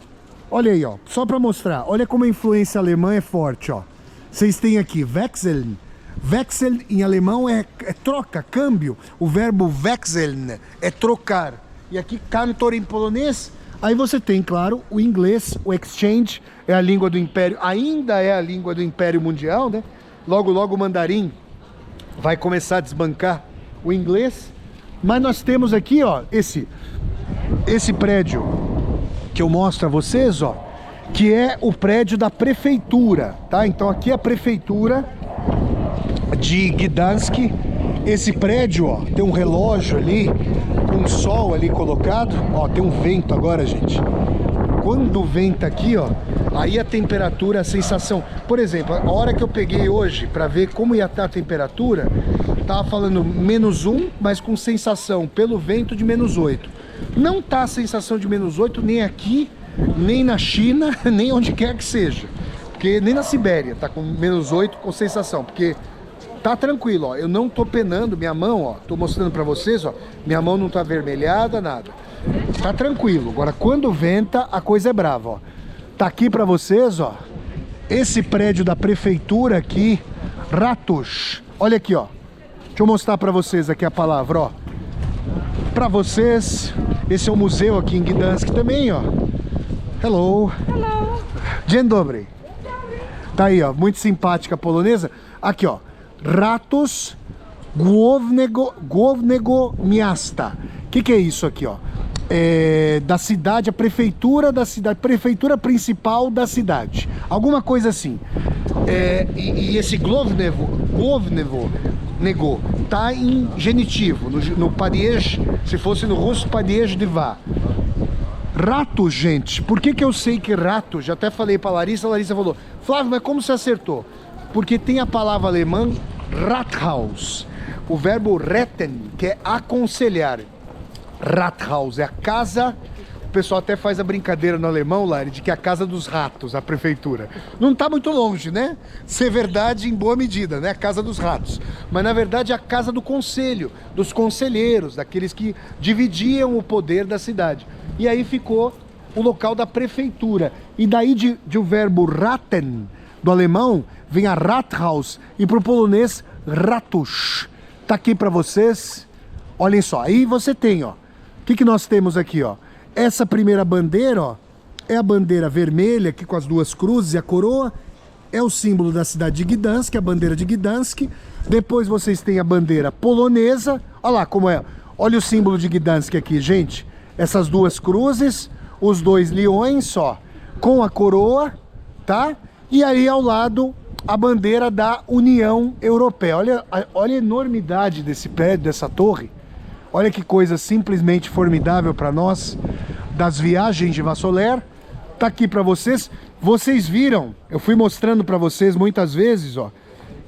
olha aí, ó, só para mostrar, olha como a influência alemã é forte, ó. Vocês têm aqui wechseln. Wechseln em alemão é troca, câmbio. O verbo wechseln é trocar. E aqui cantor em polonês. Aí você tem, claro, o inglês, o exchange, é a língua do Império, ainda é a língua do Império Mundial, né? Logo, logo o mandarim vai começar a desbancar o inglês. Mas nós temos aqui, ó, esse prédio que eu mostro a vocês, ó, que é o prédio da prefeitura, tá? Então aqui é a prefeitura de Gdansk. Esse prédio, ó, tem um relógio ali, com o sol ali colocado, ó, tem um vento agora, gente. Quando venta aqui, ó, aí a temperatura, a sensação, por exemplo, a hora que eu peguei hoje para ver como ia estar a temperatura, tava falando -1, mas com sensação pelo vento de -8. Não tá a sensação de -8 nem aqui, nem na China, nem onde quer que seja, porque nem na Sibéria tá com -8 com sensação, porque tá tranquilo, ó. Eu não tô penando minha mão, ó. Tô mostrando pra vocês, ó. Minha mão não tá avermelhada, nada. Tá tranquilo. Agora, quando venta, a coisa é brava, ó. Tá aqui pra vocês, ó. Esse prédio da prefeitura aqui, Ratus. Olha aqui, ó. Deixa eu mostrar pra vocês aqui a palavra, ó. Pra vocês, esse é o museu aqui em Gdansk também, ó. Hello. Hello. Dzień dobry. Tá aí, ó. Muito simpática polonesa. Aqui, ó. Ratus Głównego Miasta. Que é isso aqui, ó? É da cidade, a prefeitura da cidade, prefeitura principal da cidade. Alguma coisa assim. E esse Głównego tá em genitivo, no padej, se fosse no russo, padej de vá. Ratus, gente, por que eu sei que Ratus? Já até falei pra Larissa, a Larissa falou, Flávio, mas como você acertou? Porque tem a palavra alemã Rathaus, o verbo retten, que é aconselhar. Rathaus é a casa, o pessoal até faz a brincadeira no alemão, Lari, de que é a casa dos ratos, a prefeitura. Não tá muito longe, né? Ser verdade em boa medida, né? A casa dos ratos. Mas na verdade é a casa do conselho, dos conselheiros, daqueles que dividiam o poder da cidade. E aí ficou o local da prefeitura. E daí de o verbo raten, do alemão, vem a Rathaus, e pro polonês, Ratus. Tá aqui pra vocês. Olhem só, aí você tem, ó. O que nós temos aqui, ó? Essa primeira bandeira, ó, é a bandeira vermelha, aqui com as duas cruzes e a coroa. É o símbolo da cidade de Gdansk, a bandeira de Gdansk. Depois vocês têm a bandeira polonesa. Olha lá como é. Olha o símbolo de Gdansk aqui, gente. Essas duas cruzes, os dois leões, ó, com a coroa, tá? E aí ao lado a bandeira da União Europeia. Olha a enormidade desse prédio, dessa torre. Olha que coisa simplesmente formidável para nós, das viagens de Vassoler. Tá aqui para vocês. Vocês viram, eu fui mostrando para vocês muitas vezes, ó,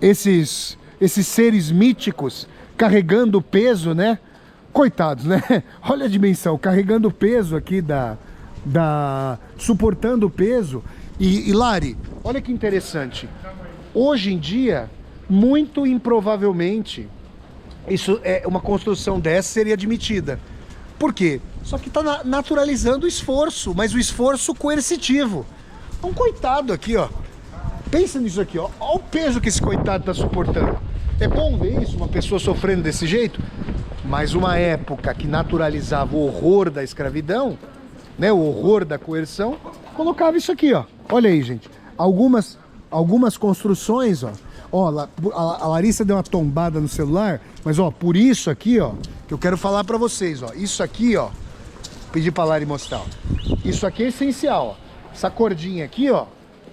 esses seres míticos carregando o peso, né? Coitados, né? Olha a dimensão, carregando o peso aqui suportando o peso. E Lari, olha que interessante. Hoje em dia, muito improvavelmente, uma construção dessa seria admitida. Por quê? Só que tá naturalizando o esforço, mas o esforço coercitivo. Um coitado aqui, ó. Pensa nisso aqui, ó. Olha o peso que esse coitado tá suportando. É bom ver isso, uma pessoa sofrendo desse jeito? Mas uma época que naturalizava o horror da escravidão, né, o horror da coerção, colocava isso aqui, ó. Olha aí, gente. Algumas construções, ó. Ó, a Larissa deu uma tombada no celular, mas ó, por isso aqui, ó, que eu quero falar pra vocês, ó. Isso aqui, ó. Pedi pra Lari mostrar, ó. Isso aqui é essencial, ó. Essa cordinha aqui, ó,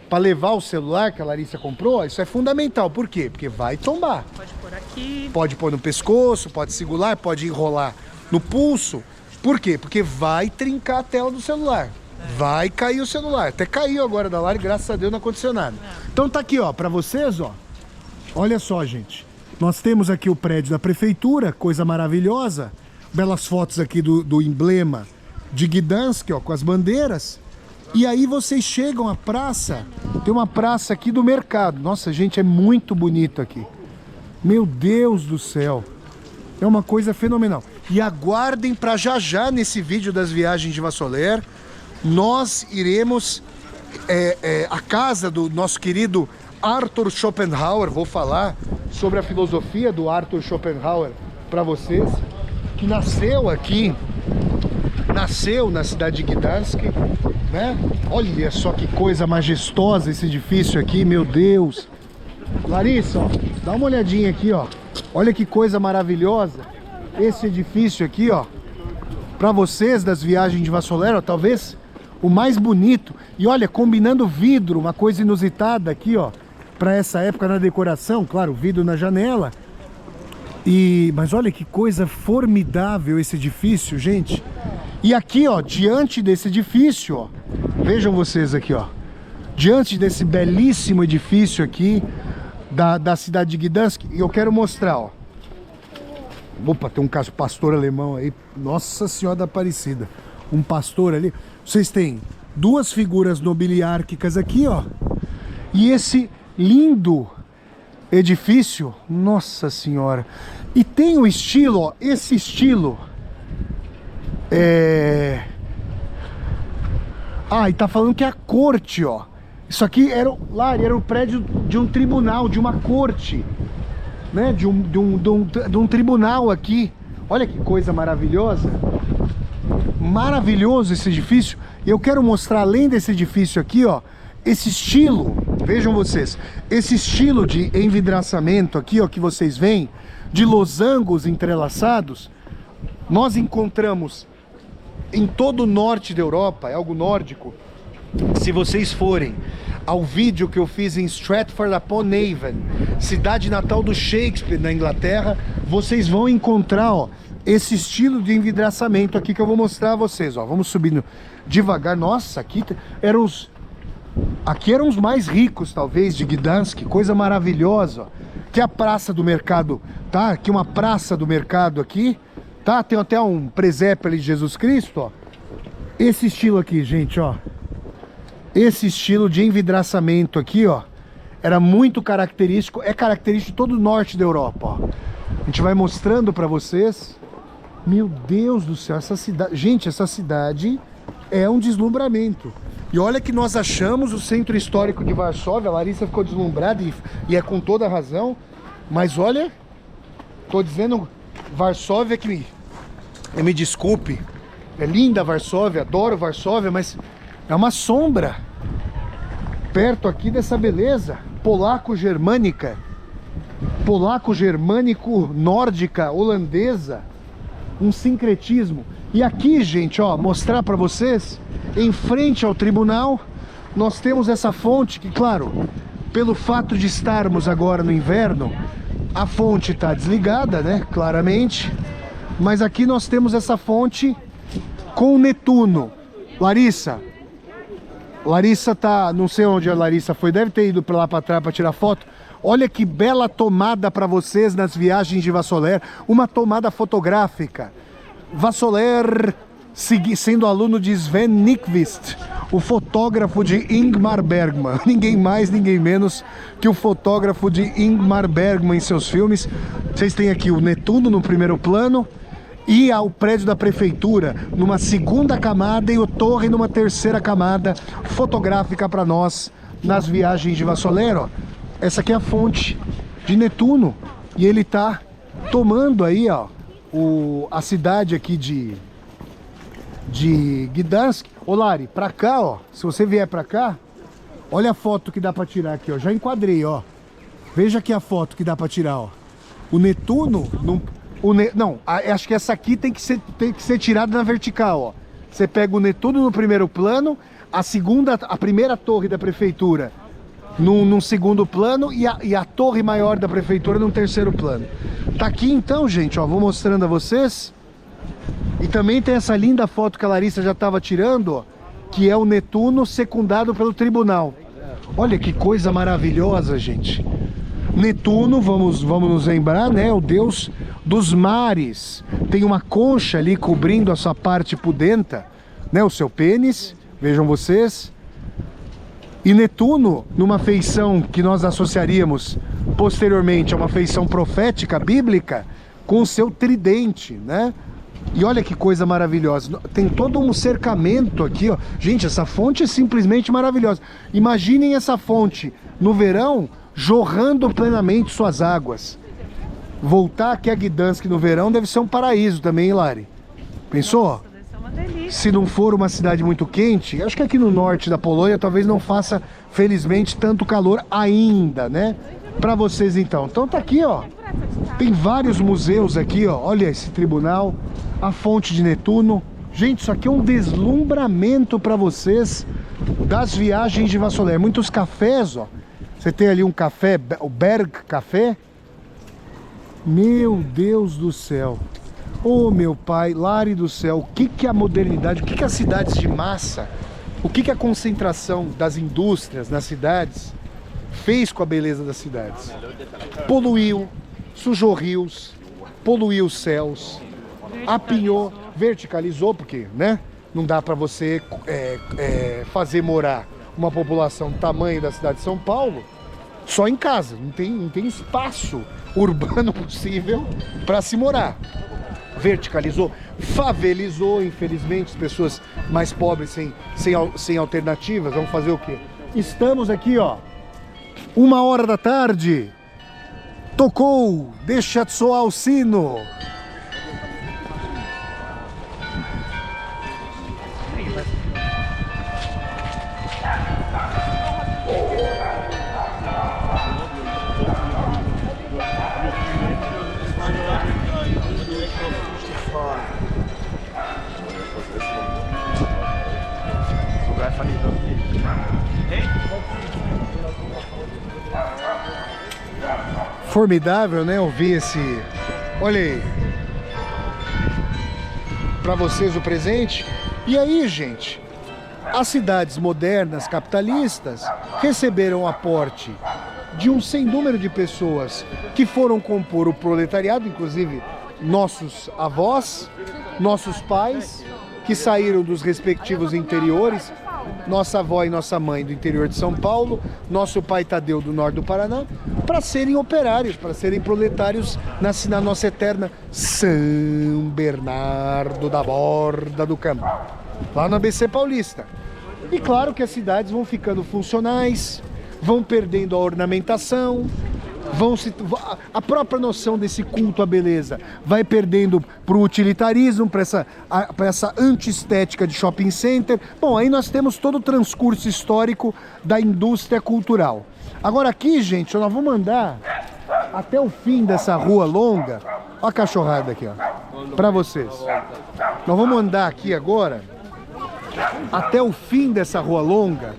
pra levar o celular que a Larissa comprou, isso é fundamental. Por quê? Porque vai tombar. Pode pôr aqui. Pode pôr no pescoço, pode segurar, pode enrolar no pulso. Por quê? Porque vai trincar a tela do celular. Vai cair o celular. Até caiu agora da Lari, graças a Deus não aconteceu nada. Então tá aqui, ó, pra vocês, ó. Olha só, gente. Nós temos aqui o prédio da prefeitura, coisa maravilhosa. Belas fotos aqui do emblema de Gdansk, ó, com as bandeiras. E aí vocês chegam à praça. Tem uma praça aqui do mercado. Nossa, gente, é muito bonito aqui. Meu Deus do céu. É uma coisa fenomenal. E aguardem para já nesse vídeo das viagens de Vassoler. Nós iremos à casa do nosso querido Arthur Schopenhauer. Vou falar sobre a filosofia do Arthur Schopenhauer para vocês, que nasceu aqui, nasceu na cidade de Gdansk, né? Olha só que coisa majestosa esse edifício aqui, meu Deus. Larissa, ó, dá uma olhadinha aqui, ó. Olha que coisa maravilhosa esse edifício aqui, ó. Para vocês das viagens de Vassoler, ó, talvez o mais bonito. E olha, combinando vidro, uma coisa inusitada aqui, ó, para essa época na decoração, claro, vidro na janela. Mas olha que coisa formidável esse edifício, gente. E aqui, ó, diante desse edifício, ó, vejam vocês aqui, ó, diante desse belíssimo edifício aqui da cidade de Gdansk, e eu quero mostrar, ó. Opa, tem um pastor alemão aí, Nossa Senhora da Aparecida, um pastor ali. Vocês têm duas figuras nobiliárquicas aqui, ó, e esse lindo edifício, Nossa Senhora. E tem o estilo, ó, esse estilo e tá falando que é a corte, ó. Isso aqui era o prédio de um tribunal, de uma corte, né? De um tribunal aqui. Olha que coisa maravilhosa. Maravilhoso esse edifício. E eu quero mostrar, além desse edifício aqui, ó, esse estilo. Vejam vocês, esse estilo de envidraçamento aqui, ó, que vocês veem, de losangos entrelaçados, nós encontramos em todo o norte da Europa, é algo nórdico. Se vocês forem ao vídeo que eu fiz em Stratford-upon-Avon, cidade natal do Shakespeare na Inglaterra, vocês vão encontrar, ó, esse estilo de envidraçamento aqui que eu vou mostrar a vocês, ó. Vamos subindo devagar. Nossa, aqui eram os mais ricos, talvez, de Gdansk. Coisa maravilhosa, ó. Aqui é a praça do mercado, tá? Aqui uma praça do mercado aqui, tá? Tem até um presépio ali de Jesus Cristo, ó. Esse estilo aqui, gente, ó. Esse estilo de envidraçamento aqui, ó, era muito característico, é característico de todo o norte da Europa, ó. A gente vai mostrando pra vocês. Meu Deus do céu, essa cidade... Gente, essa cidade é um deslumbramento. E olha que nós achamos o centro histórico de Varsóvia, a Larissa ficou deslumbrada e é com toda a razão. Mas olha, tô dizendo, Varsóvia que me desculpe, é linda Varsóvia, adoro Varsóvia, mas é uma sombra perto aqui dessa beleza polaco-germânica, polaco-germânico, nórdica, holandesa, um sincretismo. E aqui, gente, ó, mostrar para vocês, em frente ao tribunal, nós temos essa fonte que, claro, pelo fato de estarmos agora no inverno, a fonte está desligada, né, claramente, mas aqui nós temos essa fonte com Netuno. Larissa tá, não sei onde a Larissa foi, deve ter ido para lá para trás para tirar foto. Olha que bela tomada para vocês nas viagens de Vassoler, uma tomada fotográfica. Vassoler sendo aluno de Sven Nykvist, o fotógrafo de Ingmar Bergman. Ninguém mais, ninguém menos que o fotógrafo de Ingmar Bergman em seus filmes. Vocês têm aqui o Netuno no primeiro plano e ao prédio da prefeitura numa segunda camada e o torre numa terceira camada fotográfica para nós nas viagens de Vassoler, ó. Essa aqui é a fonte de Netuno e ele tá tomando aí, ó, a cidade aqui de Gdansk. Ô Lari, pra cá, ó, se você vier pra cá, olha a foto que dá pra tirar aqui, ó. Já enquadrei, ó. Veja aqui a foto que dá pra tirar, ó. O Netuno, acho que essa aqui tem que ser tirada na vertical, ó. Você pega o Netuno no primeiro plano, a primeira torre da prefeitura num segundo plano e a torre maior da prefeitura num terceiro plano. Tá aqui então, gente, ó, vou mostrando a vocês. E também tem essa linda foto que a Larissa já estava tirando, ó, que é o Netuno secundado pelo tribunal. Olha que coisa maravilhosa, gente. Netuno, vamos nos lembrar, né? O deus dos mares. Tem uma concha ali cobrindo a sua parte pudenta, né? O seu pênis, vejam vocês. E Netuno, numa feição que nós associaríamos posteriormente a uma feição profética bíblica, com o seu tridente, né? E olha que coisa maravilhosa. Tem todo um cercamento aqui, ó. Gente, essa fonte é simplesmente maravilhosa. Imaginem essa fonte no verão jorrando plenamente suas águas. Voltar aqui a Gdansk no verão deve ser um paraíso também, hein, Lari? Pensou? Nossa, deve ser uma delícia. Se não for uma cidade muito quente, acho que aqui no norte da Polônia talvez não faça, felizmente, tanto calor ainda, né? Pra vocês então. Então tá aqui, ó. Tem vários museus aqui, ó. Olha esse tribunal, a fonte de Netuno. Gente, isso aqui é um deslumbramento pra vocês das viagens de Vassoler. Muitos cafés, ó. Você tem ali um café, o Berg Café. Meu Deus do céu. Oh, meu pai, Lari do céu. O que que é a modernidade? O que que as cidades de massa? O que que a concentração das indústrias nas cidades fez com a beleza das cidades? Poluiu, sujou rios, poluiu os céus, apinhou, verticalizou, porque, né? Não dá para você fazer morar uma população do tamanho da cidade de São Paulo só em casa. Não tem espaço urbano possível para se morar. Verticalizou, favelizou, infelizmente, as pessoas mais pobres sem alternativas. Vamos fazer o quê? Estamos aqui, ó, 1h da tarde. Tocou, deixa de soar o sino. Formidável, né? Ouvir esse... Olha aí. Para vocês o presente. E aí, gente, as cidades modernas, capitalistas, receberam o aporte de um sem número de pessoas que foram compor o proletariado, inclusive nossos avós, nossos pais, que saíram dos respectivos interiores. Nossa avó e nossa mãe do interior de São Paulo, nosso pai Tadeu do norte do Paraná, para serem operários, para serem proletários na nossa eterna São Bernardo da Borda do Campo, lá no ABC Paulista. E claro que as cidades vão ficando funcionais, vão perdendo a ornamentação, a própria noção desse culto à beleza vai perdendo para o utilitarismo, para essa antiestética de shopping center. Bom, aí nós temos todo o transcurso histórico da indústria cultural. Agora aqui, gente, nós vamos andar até o fim dessa rua longa. Olha a cachorrada aqui, ó, para vocês. Nós vamos andar aqui agora até o fim dessa rua longa,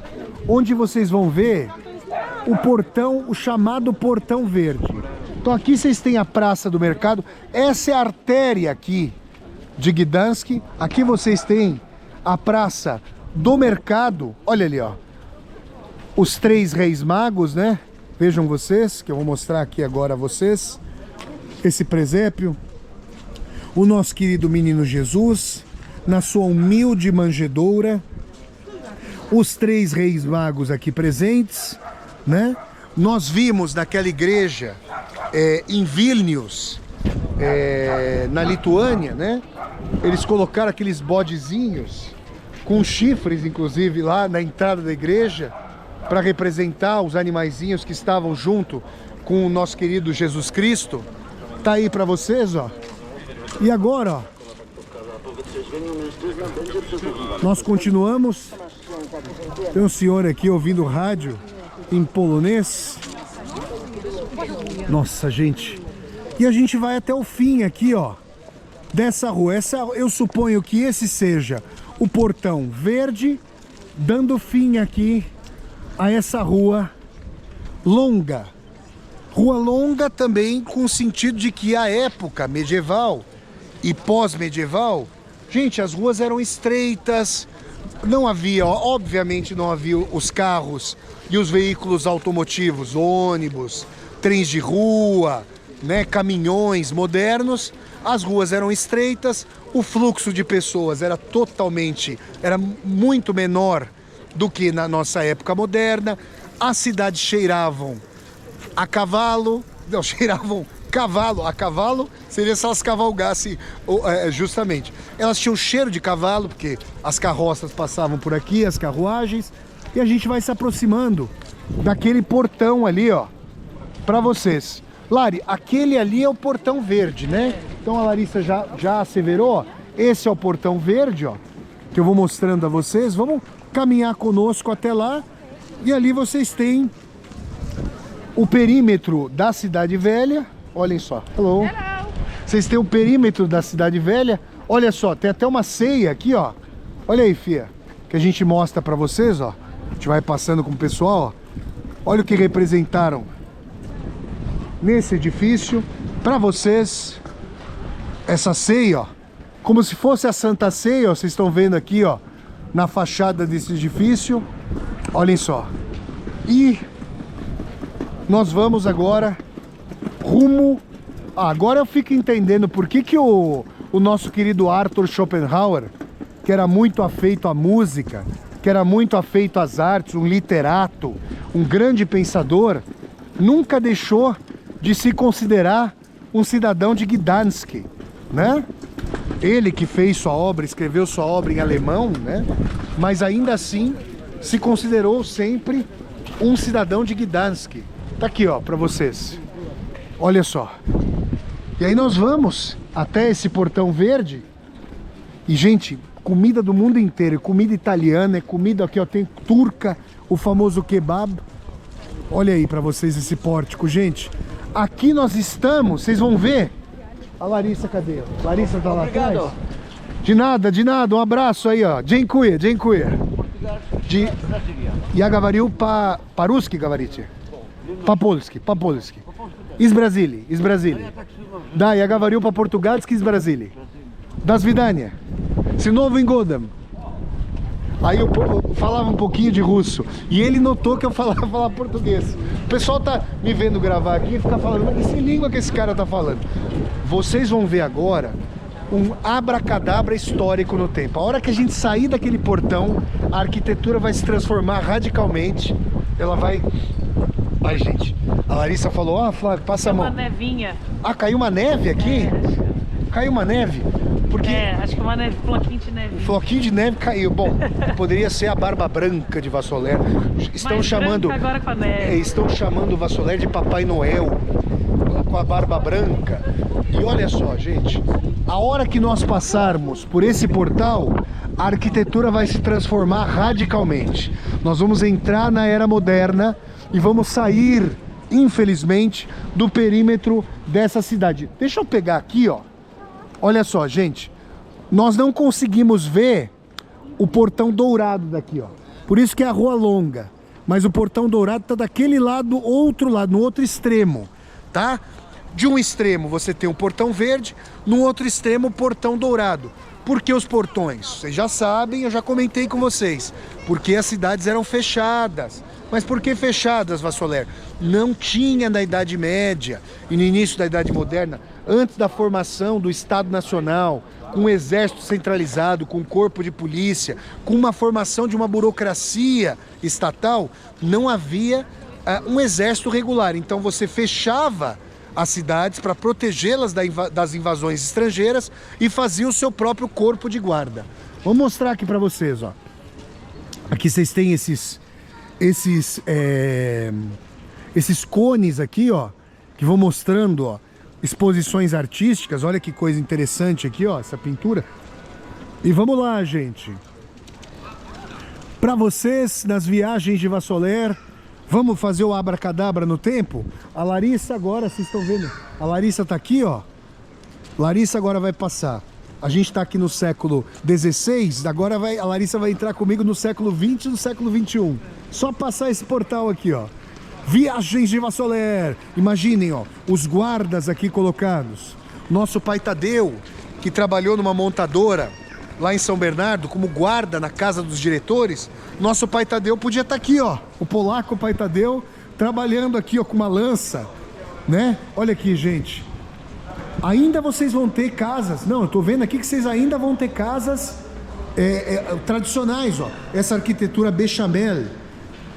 onde vocês vão ver o portão, o chamado Portão Verde. Então aqui vocês têm a Praça do Mercado. Essa é a artéria aqui de Gdansk. Aqui vocês têm a Praça do Mercado. Olha ali, ó, os três reis magos, né? Vejam vocês, que eu vou mostrar aqui agora a vocês. Esse presépio. O nosso querido menino Jesus, na sua humilde manjedoura. Os três reis magos aqui presentes, né? Nós vimos naquela igreja em Vilnius, na Lituânia, né? Eles colocaram aqueles bodezinhos com chifres, inclusive, lá na entrada da igreja, para representar os animaizinhos que estavam junto com o nosso querido Jesus Cristo. Tá aí para vocês, ó. E agora, ó, nós continuamos. Tem um senhor aqui ouvindo rádio em polonês. Nossa, gente. E a gente vai até o fim aqui, ó, dessa rua. Eu suponho que esse seja o portão verde, dando fim aqui a essa rua longa. Rua longa também com o sentido de que a época medieval e pós-medieval, gente, as ruas eram estreitas, não havia, obviamente não havia os carros e os veículos automotivos, ônibus, trens de rua, né, caminhões modernos. As ruas eram estreitas, o fluxo de pessoas era muito menor do que na nossa época moderna. As cidades cheiravam a cavalo, não, cheiravam cavalo, a cavalo seria se elas cavalgassem, justamente. Elas tinham cheiro de cavalo, porque as carroças passavam por aqui, as carruagens, e a gente vai se aproximando daquele portão ali, ó, para vocês. Lari, aquele ali é o portão verde, né? Então a Larissa já asseverou, ó, esse é o portão verde, ó, que eu vou mostrando a vocês. Vamos caminhar conosco até lá, e ali vocês têm o perímetro da Cidade Velha. Olhem só. Hello. Hello. Vocês têm o perímetro da Cidade Velha. Olha só, tem até uma ceia aqui, ó. Olha aí, fia, que a gente mostra pra vocês, ó. A gente vai passando com o pessoal, ó. Olha o que representaram nesse edifício pra vocês. Essa ceia, ó, como se fosse a Santa Ceia, ó. Vocês estão vendo aqui, ó, na fachada desse edifício. Olhem só. E nós vamos agora rumo... agora eu fico entendendo por que o nosso querido Arthur Schopenhauer, que era muito afeito à música, que era muito afeito às artes, um literato, um grande pensador, nunca deixou de se considerar um cidadão de Gdansk, né? Ele que fez sua obra, escreveu sua obra em alemão, né? Mas ainda assim se considerou sempre um cidadão de Gdansk. Tá aqui, ó, pra vocês. Olha só. E aí nós vamos até esse portão verde. E, gente, comida do mundo inteiro. É comida italiana, é comida aqui, ó, tem turca, o famoso kebab. Olha aí pra vocês esse pórtico, gente. Aqui nós estamos, vocês vão ver. A Larissa, cadê? Larissa tá lá atrás? De nada, um abraço aí, ó. Dziękuję. Ja говорю по-русски говорите? По-польски. Из Бразилии. Да, я говорю по-португальски из Бразилии. До свидания. С Новым годом. Aí eu falava um pouquinho de russo e ele notou que eu falava português. O pessoal tá me vendo gravar aqui e fica falando, mas que língua que esse cara tá falando? Vocês vão ver agora um abracadabra histórico no tempo. A hora que a gente sair daquele portão, a arquitetura vai se transformar radicalmente. Ela vai... Ai, gente, a Larissa falou, ó, Flávio, passa a mão. Uma nevinha. Ah, caiu uma neve aqui? Caiu uma neve? Porque... acho que uma neve, floquinho de neve. Floquinho de neve caiu. Bom, poderia ser a Barba Branca de Vassoler. Estão chamando... agora com a neve. Estão chamando o Vassoler de Papai Noel, com a barba branca. E olha só, gente, a hora que nós passarmos por esse portal, a arquitetura vai se transformar radicalmente. Nós vamos entrar na era moderna e vamos sair, infelizmente, do perímetro dessa cidade. Deixa eu pegar aqui, ó. Olha só, gente, nós não conseguimos ver o portão dourado daqui, ó. Por isso que é a rua longa. Mas o portão dourado tá daquele lado, outro lado, no outro extremo, tá? De um extremo você tem um portão verde, no outro extremo o portão dourado. Por que os portões? Vocês já sabem, eu já comentei com vocês. Porque as cidades eram fechadas. Mas por que fechadas, Vassoler? Não tinha na Idade Média e no início da Idade Moderna, antes da formação do Estado Nacional, com um exército centralizado, com um corpo de polícia, com uma formação de uma burocracia estatal, não havia um exército regular. Então você fechava as cidades para protegê-las das invasões estrangeiras e fazia o seu próprio corpo de guarda. Vou mostrar aqui para vocês, ó. Aqui vocês têm esses cones aqui, ó, que vão mostrando, ó, exposições artísticas. Olha que coisa interessante aqui, ó, essa pintura. E vamos lá, gente. Para vocês, nas viagens de Vassoler, vamos fazer o abracadabra no tempo? A Larissa agora, vocês estão vendo, a Larissa tá aqui, ó. Larissa agora vai passar. A gente tá aqui no século XVI, agora a Larissa vai entrar comigo no século XX e no século XXI. Só passar esse portal aqui, ó. Viagens de Vassoler. Imaginem, ó, os guardas aqui colocados. Nosso pai Tadeu, que trabalhou numa montadora lá em São Bernardo, como guarda na casa dos diretores. Nosso pai Tadeu podia estar aqui, ó. O polaco pai Tadeu trabalhando aqui, ó, com uma lança, né? Olha aqui, gente. Ainda vocês vão ter casas. Não, eu tô vendo aqui que vocês ainda vão ter casas tradicionais, ó. Essa arquitetura bechamel.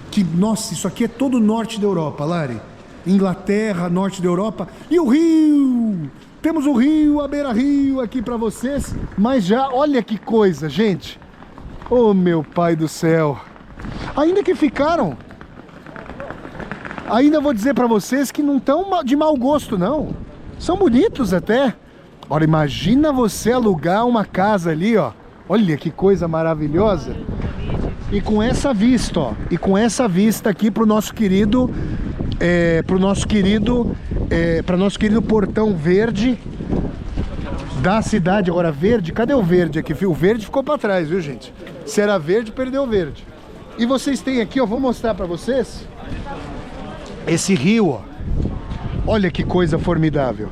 Que, nossa, isso aqui é todo o norte da Europa, Lari. Inglaterra, norte da Europa. E o Rio! Temos o Rio, a beira-rio aqui pra vocês. Mas já, olha que coisa, gente. Oh, meu pai do céu. Ainda que ficaram. Ainda vou dizer pra vocês que não estão de mau gosto, não. São bonitos até. Ora, imagina você alugar uma casa ali, ó. Olha que coisa maravilhosa. E com essa vista, ó. E com essa vista aqui pro nosso querido... para nosso querido Portão Verde da cidade. Agora verde, cadê o verde aqui? O verde ficou para trás, viu, gente? Se era verde, perdeu o verde. E vocês têm aqui, ó, vou mostrar para vocês esse rio, ó. Olha que coisa formidável.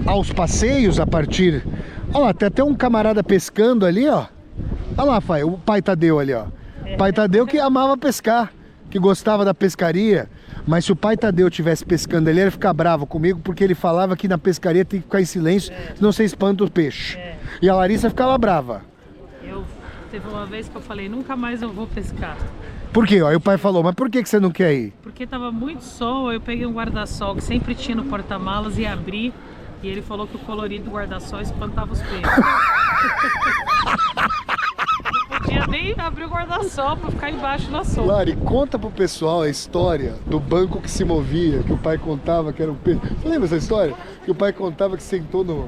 Aos passeios, a partir... Olha lá, tem até um camarada pescando ali, ó. Olha lá, pai, o pai Tadeu ali, ó. Pai Tadeu que amava pescar, que gostava da pescaria. Mas se o pai Tadeu estivesse pescando ali, ele ia ficar bravo comigo, porque ele falava que na pescaria tem que ficar em silêncio, senão você espanta o peixe. E a Larissa ficava brava. Teve uma vez que eu falei, nunca mais eu vou pescar. Por quê? Aí o pai falou, mas por que você não quer ir? Porque tava muito sol, eu peguei um guarda-sol que sempre tinha no porta-malas e abri. E ele falou que o colorido do guarda-sol espantava os peixes. Não podia nem abrir o guarda-sol pra ficar embaixo na sombra. Lari, conta pro pessoal a história do banco que se movia, que o pai contava que era um peixe. Você lembra essa história? Que o pai contava que sentou no...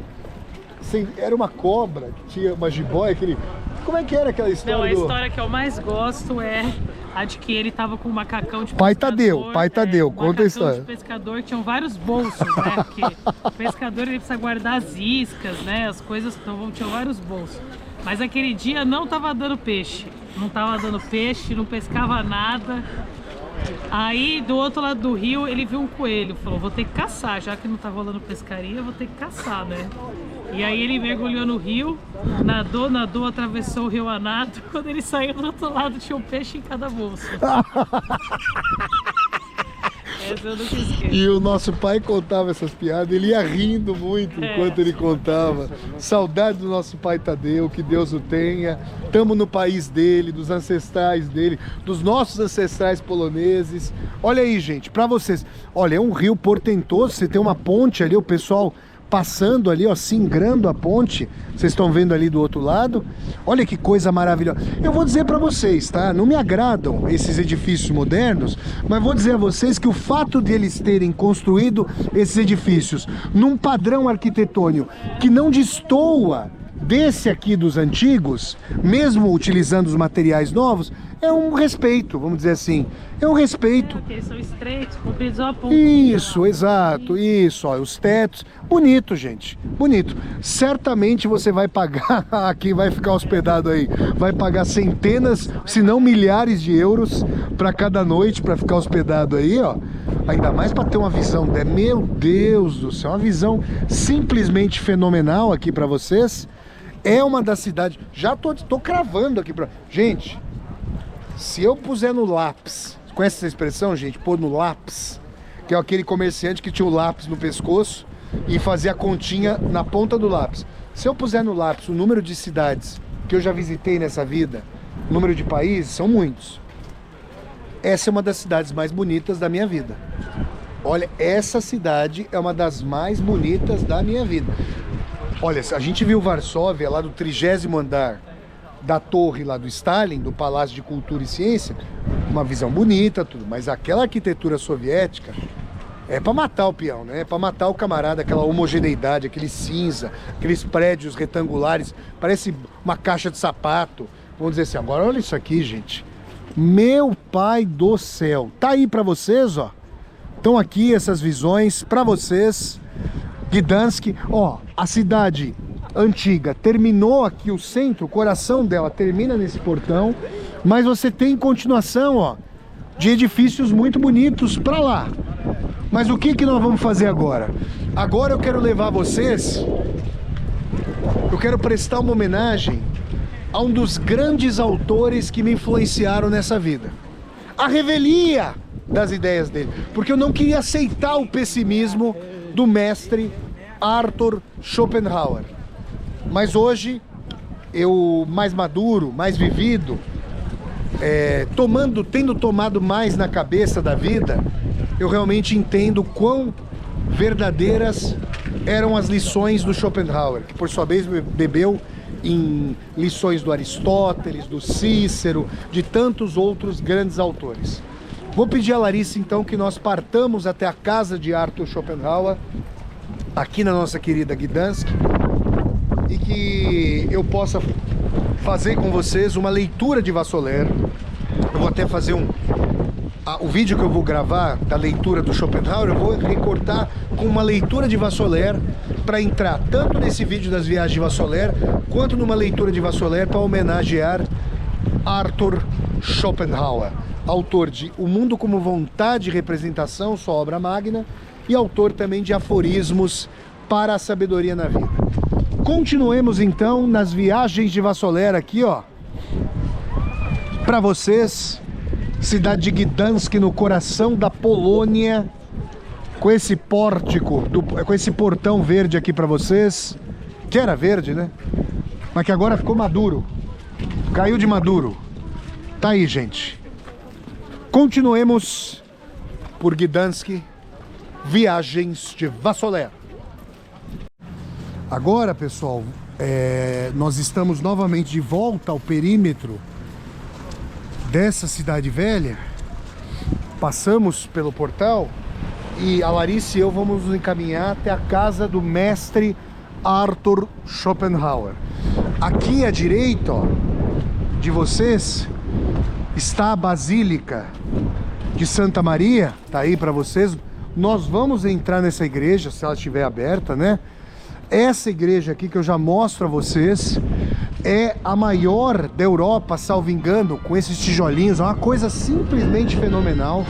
Era uma cobra, que tinha uma jiboia, aquele... Como é que era aquela história? Não, a história que eu mais gosto é a de que ele tava com um macacão de pai pescador. Pai Tadeu, conta a história. De pescador tinham vários bolsos, né? Porque o pescador ele precisa guardar as iscas, né? As coisas, então tinham vários bolsos. Mas aquele dia não tava dando peixe. Não tava dando peixe, não pescava nada. Aí do outro lado do rio ele viu um coelho, falou, vou ter que caçar, já que não tá rolando pescaria, vou ter que caçar, né? E aí ele mergulhou no rio, nadou, atravessou o rio a nado. Quando ele saiu do outro lado tinha um peixe em cada bolso. Essa eu nunca esqueço. E o nosso pai contava essas piadas, ele ia rindo muito enquanto ele contava. Saudade do nosso pai Tadeu, que Deus o tenha. Estamos no país dele, dos ancestrais dele, dos nossos ancestrais poloneses. Olha aí, gente, pra vocês. Olha, é um rio portentoso, você tem uma ponte ali, o pessoal passando ali, ó, singrando a ponte. Vocês estão vendo ali do outro lado. Olha que coisa maravilhosa. Eu vou dizer para vocês, tá? Não me agradam esses edifícios modernos, mas vou dizer a vocês que o fato de eles terem construído esses edifícios num padrão arquitetônico que não destoa desse aqui dos antigos, mesmo utilizando os materiais novos, é um respeito, vamos dizer assim. É um respeito. Porque eles são estreitos, compridos a ponta. Isso, exato, isso, ó, os tetos. Bonito, gente, bonito. Certamente você vai pagar, quem vai ficar hospedado aí, vai pagar centenas, se não milhares de euros para cada noite para ficar hospedado aí, ó. Ainda mais para ter uma visão, meu Deus do céu, uma visão simplesmente fenomenal aqui para vocês. É uma das cidades, já tô cravando aqui pra... Gente, se eu puser no lápis, conhece essa expressão, gente? Pôr no lápis, que é aquele comerciante que tinha o lápis no pescoço e fazia a continha na ponta do lápis. Se eu puser no lápis o número de cidades que eu já visitei nessa vida, o número de países, são muitos. Essa é uma das cidades mais bonitas da minha vida. Olha, essa cidade é uma das mais bonitas da minha vida. Olha, a gente viu Varsóvia lá do 30º andar da torre lá do Stalin, do Palácio de Cultura e Ciência, uma visão bonita, tudo, mas aquela arquitetura soviética é pra matar o peão, né? É pra matar o camarada, aquela homogeneidade, aquele cinza, aqueles prédios retangulares, parece uma caixa de sapato. Vamos dizer assim, agora olha isso aqui, gente. Meu pai do céu. Tá aí pra vocês, ó. Estão aqui essas visões pra vocês. Gdansk, ó, a cidade antiga terminou aqui, o centro, o coração dela termina nesse portão, mas você tem continuação, ó, de edifícios muito bonitos pra lá. Mas o que nós vamos fazer agora? Agora eu quero levar vocês, eu quero prestar uma homenagem a um dos grandes autores que me influenciaram nessa vida. A revelia das ideias dele. Porque eu não queria aceitar o pessimismo do mestre Arthur Schopenhauer. Mas hoje, eu mais maduro, mais vivido, tendo tomado mais na cabeça da vida, eu realmente entendo quão verdadeiras eram as lições do Schopenhauer, que por sua vez bebeu em lições do Aristóteles, do Cícero, de tantos outros grandes autores. Vou pedir a Larissa então que nós partamos até a casa de Arthur Schopenhauer, aqui na nossa querida Gdansk, e que eu possa fazer com vocês uma leitura de Vassoler. Eu vou até fazer o vídeo que eu vou gravar da leitura do Schopenhauer, eu vou recortar com uma leitura de Vassoler para entrar tanto nesse vídeo das viagens de Vassoler, quanto numa leitura de Vassoler para homenagear Arthur Schopenhauer, autor de O Mundo como Vontade e Representação, sua obra magna, e autor também de Aforismos para a Sabedoria na Vida. Continuemos então nas viagens de Vassoler aqui, ó, para vocês. Cidade de Gdansk, no coração da Polônia, com esse pórtico, com esse portão verde aqui para vocês, que era verde, né? Mas que agora ficou maduro, caiu de maduro. Tá aí, gente. Continuemos por Gdansk, viagens de Vassoler. Agora, pessoal, nós estamos novamente de volta ao perímetro dessa cidade velha. Passamos pelo portal e a Larissa e eu vamos nos encaminhar até a casa do mestre Arthur Schopenhauer. Aqui à direita, ó, de vocês está a Basílica de Santa Maria, tá aí para vocês. Nós vamos entrar nessa igreja, se ela estiver aberta, né? Essa igreja aqui que eu já mostro a vocês é a maior da Europa, salvo engano, com esses tijolinhos. É uma coisa simplesmente fenomenal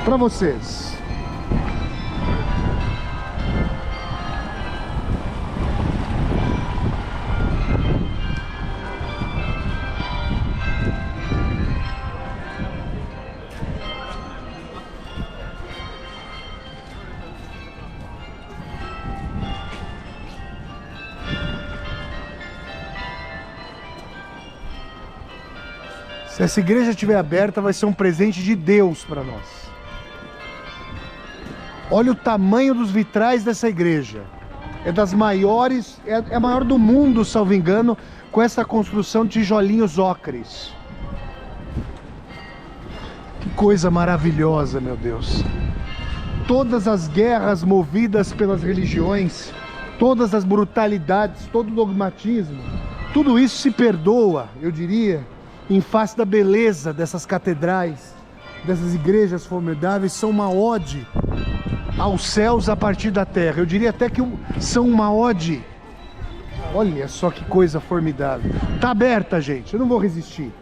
para vocês. Se essa igreja estiver aberta, vai ser um presente de Deus para nós. Olha o tamanho dos vitrais dessa igreja. É das maiores, é a maior do mundo, salvo engano, com essa construção de tijolinhos ocres. Que coisa maravilhosa, meu Deus. Todas as guerras movidas pelas religiões, todas as brutalidades, todo o dogmatismo, tudo isso se perdoa, eu diria, em face da beleza dessas catedrais, dessas igrejas formidáveis. São uma ode aos céus a partir da terra. Eu diria até que são uma ode. Olha só que coisa formidável. Tá aberta, gente, eu não vou resistir.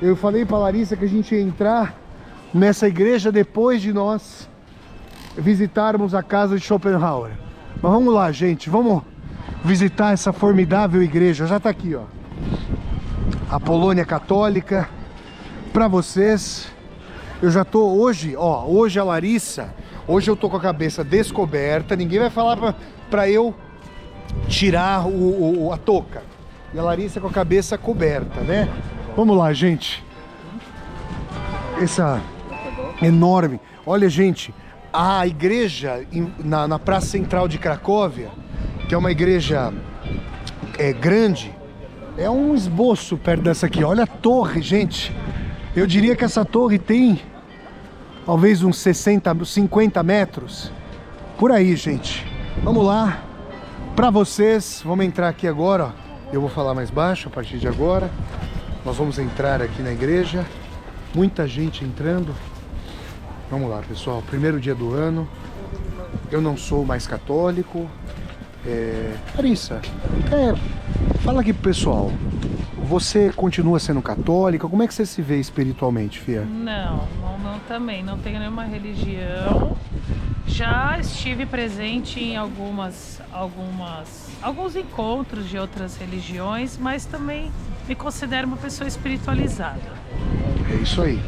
Eu falei para Larissa que a gente ia entrar nessa igreja depois de nós visitarmos a casa de Schopenhauer. Mas vamos lá, gente, vamos visitar essa formidável igreja. Já tá aqui, ó, a Polônia Católica, para vocês. Eu já tô hoje, ó, hoje a Larissa, hoje eu tô com a cabeça descoberta, ninguém vai falar pra eu tirar a touca. E a Larissa com a cabeça coberta, né? Vamos lá, gente. enorme. Olha, gente, a igreja na Praça Central de Cracóvia, que é uma igreja grande, é um esboço perto dessa aqui. Olha a torre, gente. Eu diria que essa torre tem talvez uns 60, 50 metros. Por aí, gente. Vamos lá. Para vocês, vamos entrar aqui agora, ó. Eu vou falar mais baixo a partir de agora. Nós vamos entrar aqui na igreja. Muita gente entrando. Vamos lá, pessoal. Primeiro dia do ano. Eu não sou mais católico. Larissa, fala aqui pro pessoal. Você continua sendo católica? Como é que você se vê espiritualmente, Fia? Não também. Não tenho nenhuma religião. Já estive presente em alguns encontros de outras religiões, mas também me considero uma pessoa espiritualizada. É isso aí.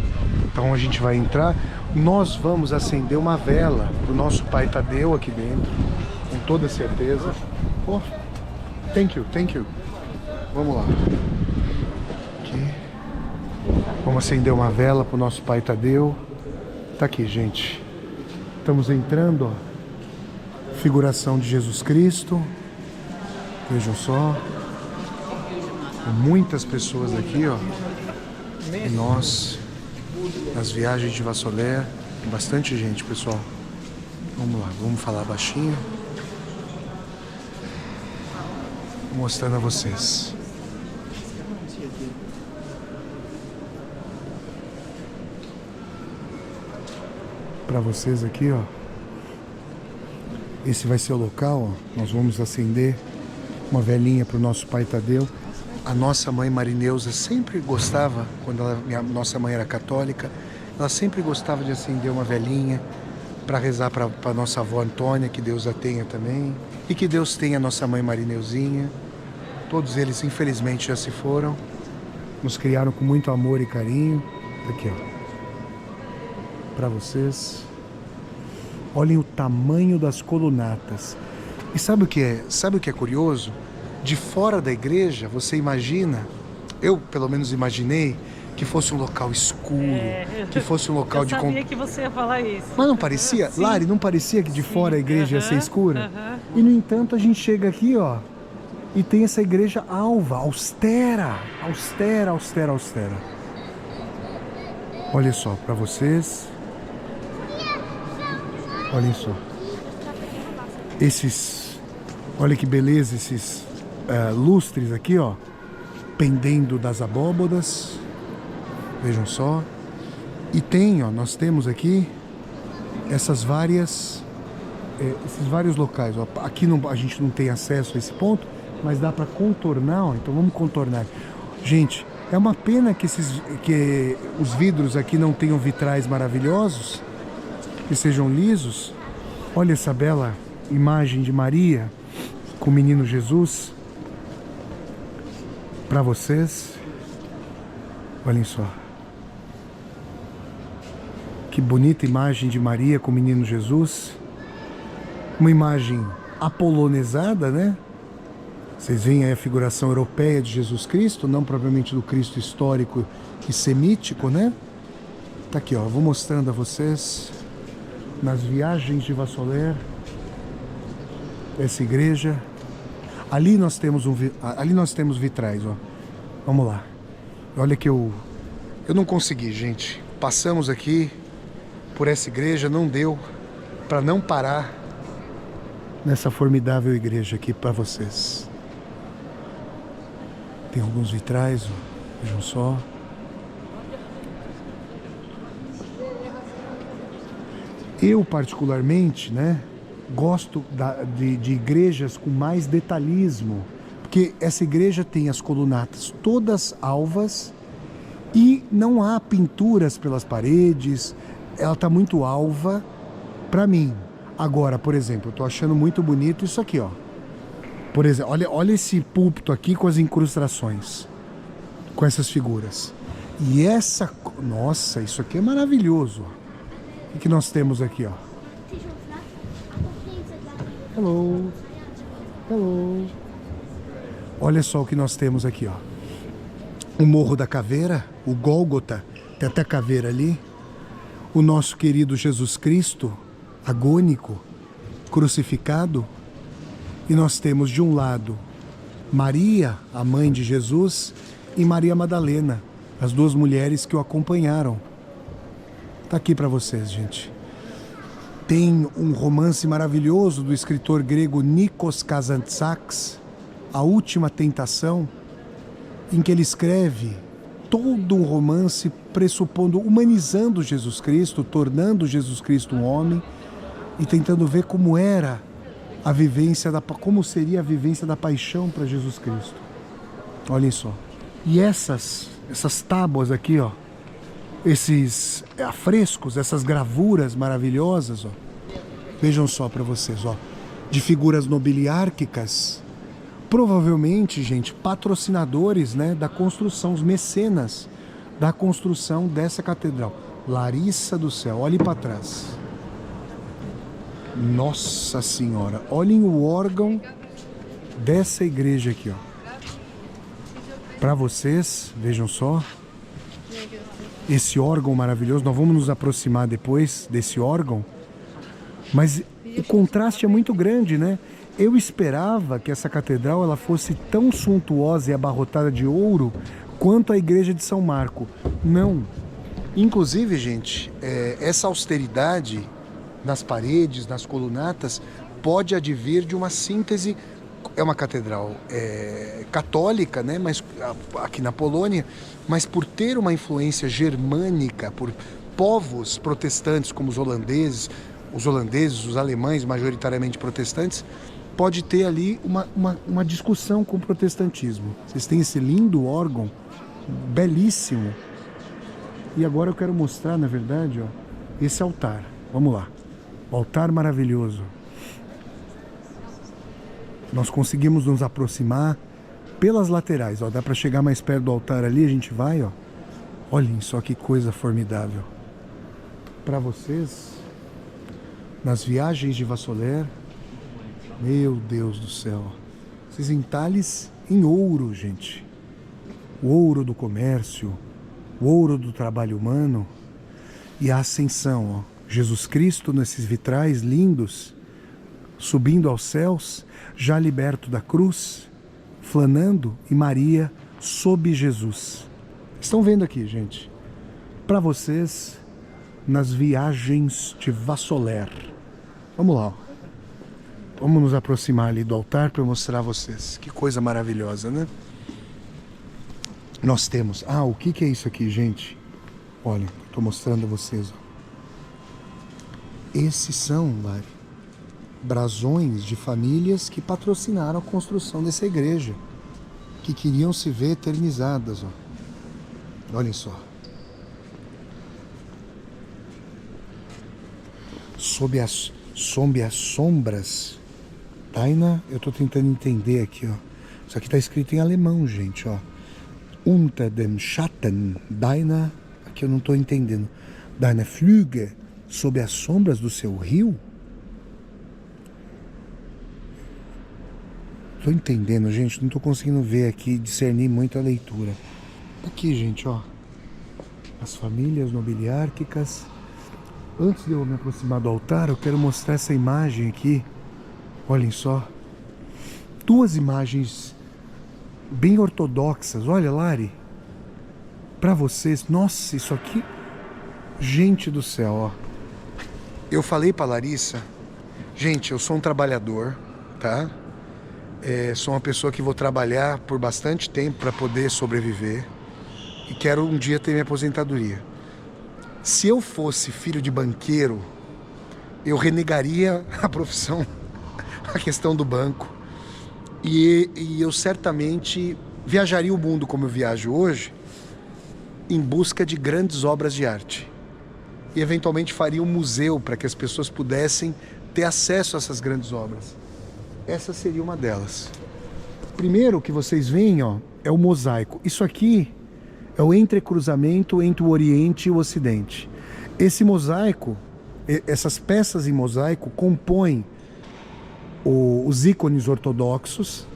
Então a gente vai entrar. Nós vamos acender uma vela pro nosso Pai Tadeu aqui dentro, com toda certeza. Oh, thank you. Vamos lá. Aqui. Vamos acender uma vela pro nosso Pai Tadeu. Tá aqui, gente. Estamos entrando, ó. Figuração de Jesus Cristo. Vejam só. Tem muitas pessoas aqui, ó. E nós, nas viagens de Vassoler, tem bastante gente, pessoal. Vamos lá, vamos falar baixinho. Mostrando a vocês. Para vocês aqui, ó. Esse vai ser o local, ó. Nós vamos acender uma velinha para o nosso Pai Tadeu. A nossa mãe Marineusa sempre gostava, quando nossa mãe era católica, ela sempre gostava de acender uma velinha para rezar para nossa avó Antônia, que Deus a tenha também, e que Deus tenha a nossa mãe Marineuzinha. Todos eles, infelizmente, já se foram. Nos criaram com muito amor e carinho. Aqui, ó. Para vocês. Olhem o tamanho das colunatas. E sabe o que é curioso? De fora da igreja, você imagina, eu pelo menos imaginei, que fosse um local escuro, que fosse um local de... Eu sabia que você ia falar isso. Mas não parecia? Sim. Lari, não parecia que de fora a igreja ia ser escura? E no entanto a gente chega aqui, ó, e tem essa igreja alva, austera. Olha só, para vocês. Olhem só. Olha que beleza, esses lustres aqui, ó, pendendo das abóbodas. Vejam só. E tem, ó, nós temos aqui esses vários locais. Ó. Aqui a gente não tem acesso a esse ponto, mas dá para contornar, ó, então vamos contornar. Gente, é uma pena que os vidros aqui não tenham vitrais maravilhosos, que sejam lisos. Olha essa bela imagem de Maria com o menino Jesus para vocês. Olhem só. Que bonita imagem de Maria com o menino Jesus. Uma imagem apolonesada, né? Vocês veem aí a figuração europeia de Jesus Cristo, não propriamente do Cristo histórico e semítico, né? Tá aqui, ó, vou mostrando a vocês nas viagens de Vassoler essa igreja. Ali nós temos vitrais, ó. Vamos lá. Olha que eu não consegui, gente. Passamos aqui por essa igreja, não deu para não parar nessa formidável igreja aqui para vocês. Tem alguns vitrais, ó. Vejam só. Eu particularmente, né, gosto de igrejas com mais detalhismo, porque essa igreja tem as colunatas todas alvas e não há pinturas pelas paredes. Ela está muito alva para mim. Agora, por exemplo, eu estou achando muito bonito isso aqui, ó. Por exemplo, olha esse púlpito aqui com as incrustações, com essas figuras. E essa, nossa, isso aqui é maravilhoso. O que nós temos aqui, ó? Hello. Hello. Olha só o que nós temos aqui, ó. O Morro da Caveira, o Gólgota, tem até caveira ali. o nosso querido Jesus Cristo, agônico, crucificado, e nós temos de um lado Maria, a mãe de Jesus, e Maria Madalena, as duas mulheres que o acompanharam. Tá aqui para vocês, gente. Tem um romance maravilhoso do escritor grego Nikos Kazantzakis, A Última Tentação, em que ele escreve todo um romance pressupondo, humanizando Jesus Cristo, tornando Jesus Cristo um homem e tentando ver como era a vivência, como seria a vivência da paixão para Jesus Cristo. Olhem só. E essas tábuas aqui, ó, esses afrescos, essas gravuras maravilhosas, ó, vejam só para vocês, ó, de figuras nobiliárquicas, provavelmente, gente, patrocinadores, né, da construção, os mecenas da construção dessa catedral. Larissa do céu, olhe para trás. Nossa Senhora, olhem o órgão dessa igreja aqui, ó. Para vocês, vejam só, esse órgão maravilhoso. Nós vamos nos aproximar depois desse órgão, mas o contraste é muito grande, né? Eu esperava que essa catedral ela fosse tão suntuosa e abarrotada de ouro quanto a igreja de São Marco. Não. Inclusive, gente, essa austeridade nas paredes, nas colunatas, pode advir de uma síntese. É uma catedral católica, né? Mas aqui na Polônia, mas por ter uma influência germânica, por povos protestantes como os holandeses, os alemães majoritariamente protestantes, pode ter ali uma discussão com o protestantismo. Vocês têm esse lindo órgão, belíssimo. E agora eu quero mostrar, na verdade, ó, esse altar. Vamos lá. O altar maravilhoso. Nós conseguimos nos aproximar pelas laterais, ó, dá para chegar mais perto do altar ali, a gente vai, ó. Olhem só que coisa formidável. Para vocês, nas viagens de Vassoler, meu Deus do céu, esses entalhes em ouro, gente. O ouro do comércio, o ouro do trabalho humano e a ascensão, ó. Jesus Cristo nesses vitrais lindos, subindo aos céus, já liberto da cruz, flanando, e Maria sob Jesus. Estão vendo aqui, gente? Para vocês, nas viagens de Vassoler. Vamos lá, ó. Vamos nos aproximar ali do altar para mostrar a vocês. Que coisa maravilhosa, né? Nós temos... o que é isso aqui, gente? Olha, estou mostrando a vocês, ó. Esses são, Lari, brasões de famílias que patrocinaram a construção dessa igreja, que queriam se ver eternizadas, ó. Olhem só. Sob as sombras, Taina, eu estou tentando entender aqui, ó. Isso aqui está escrito em alemão, gente, ó. Unter dem Schatten deiner, aqui eu não estou entendendo, deiner Flüge, sob as sombras do seu rio? Tô entendendo, gente, não tô conseguindo ver aqui, discernir muito a leitura. Aqui, gente, ó, as famílias nobiliárquicas. Antes de eu me aproximar do altar, eu quero mostrar essa imagem aqui. Olhem só, duas imagens bem ortodoxas. Olha, Lari, para vocês. Nossa, isso aqui, gente do céu, ó. Eu falei para Larissa, gente, eu sou um trabalhador, tá? Sou uma pessoa que vou trabalhar por bastante tempo para poder sobreviver e quero um dia ter minha aposentadoria. Se eu fosse filho de banqueiro, eu renegaria a profissão, a questão do banco, e eu certamente viajaria o mundo como eu viajo hoje, em busca de grandes obras de arte. E eventualmente faria um museu para que as pessoas pudessem ter acesso a essas grandes obras. Essa seria uma delas. Primeiro que vocês veem, ó, é o mosaico. Isso aqui é o entrecruzamento entre o Oriente e o Ocidente. Esse mosaico, essas peças em mosaico compõem os ícones ortodoxos.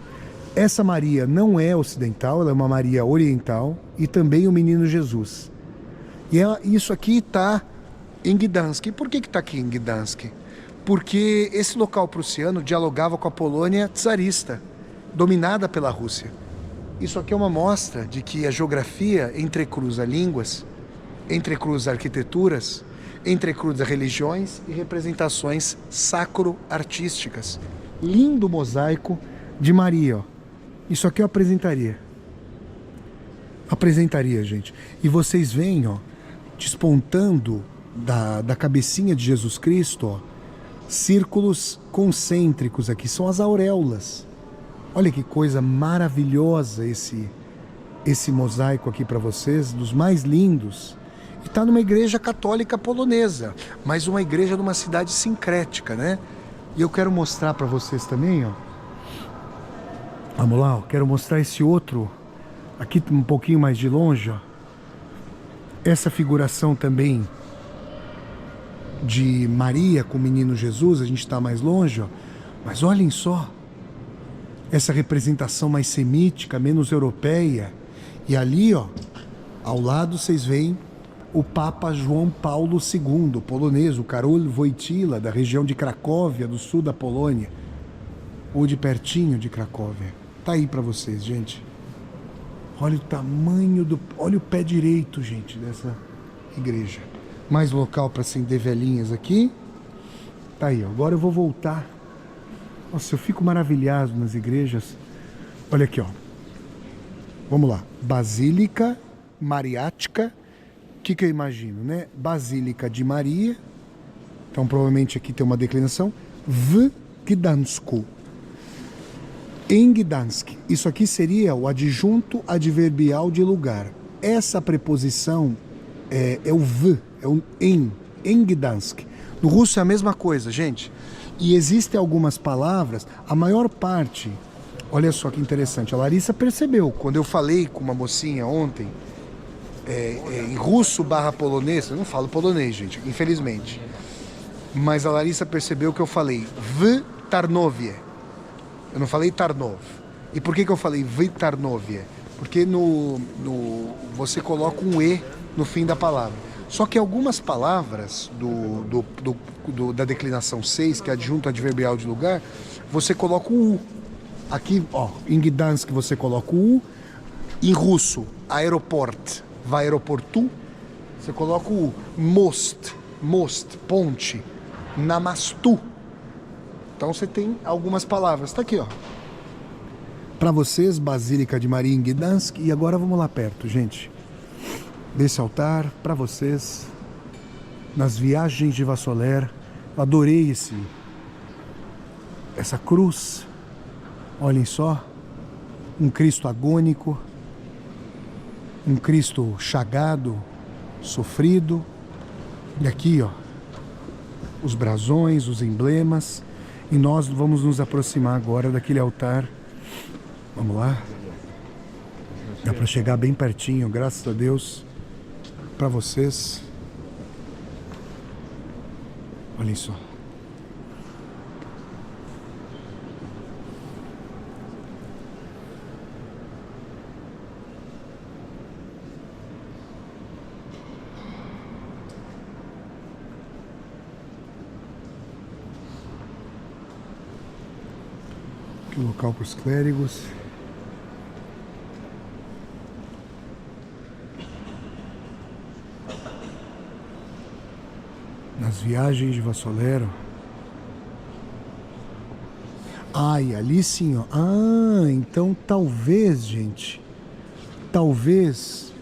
Essa Maria não é ocidental, ela é uma Maria oriental, e também o menino Jesus. E isso aqui está em Gdansk. E por que está aqui em Gdansk? Porque esse local prussiano dialogava com a Polônia czarista, dominada pela Rússia. Isso aqui é uma mostra de que a geografia entrecruza línguas, entrecruza arquiteturas, entrecruza religiões e representações sacro-artísticas. Lindo mosaico de Maria, ó. Isso aqui eu apresentaria. Apresentaria, gente. E vocês veem, ó, despontando da cabecinha de Jesus Cristo, ó, círculos concêntricos aqui. São as auréolas. Olha que coisa maravilhosa esse mosaico aqui para vocês, dos mais lindos. E está numa igreja católica polonesa, mas uma igreja numa cidade sincrética, né? E eu quero mostrar para vocês também, ó. Vamos lá, ó. Quero mostrar esse outro, aqui um pouquinho mais de longe, ó. Essa figuração também de Maria com o menino Jesus, a gente está mais longe, ó. Mas olhem só, essa representação mais semítica, menos europeia. E ali, ó, ao lado vocês veem o Papa João Paulo II, polonês, o Karol Wojtyła, da região de Cracóvia, do sul da Polônia, ou de pertinho de Cracóvia. Tá aí para vocês, gente. Olha o tamanho olha o pé direito, gente, dessa igreja. Mais local para acender velhinhas aqui. Tá aí, ó. Agora eu vou voltar. Nossa, eu fico maravilhado nas igrejas. Olha aqui, ó. Vamos lá. Basílica Mariática. O que eu imagino, né? Basílica de Maria. Então, provavelmente aqui tem uma declinação. W Gdańsku. Em Gdansk. Isso aqui seria o adjunto adverbial de lugar. Essa preposição é o v, é o em Gdansk. No russo é a mesma coisa, gente. E existem algumas palavras, a maior parte, olha só que interessante, a Larissa percebeu, quando eu falei com uma mocinha ontem, em russo / polonês, eu não falo polonês, gente, infelizmente. Mas a Larissa percebeu que eu falei v Tarnowie. Eu não falei Tarnov. E por que eu falei v Tarnowie? Porque você coloca um E no fim da palavra. Só que algumas palavras da declinação 6, que é adjunto adverbial de lugar, você coloca o U. Aqui, ó, em Gdansk você coloca o U. Em russo, aeroport, vai aeroportu, você coloca o U. Most, ponte. Namastu. Então você tem algumas palavras. Tá aqui, ó. Para vocês, Basílica de Maria em Gdansk. E agora vamos lá perto, gente. Desse altar, para vocês, nas viagens de Vassoler. Adorei essa cruz. Olhem só. Um Cristo agônico. Um Cristo chagado, sofrido. E aqui, ó, os brasões, os emblemas. E nós vamos nos aproximar agora daquele altar. Vamos lá. Dá para chegar bem pertinho, graças a Deus. Para vocês. Olhem só. Que local para os clérigos. Nas viagens de Vassoler. E ali sim, ó. Então talvez, gente, talvez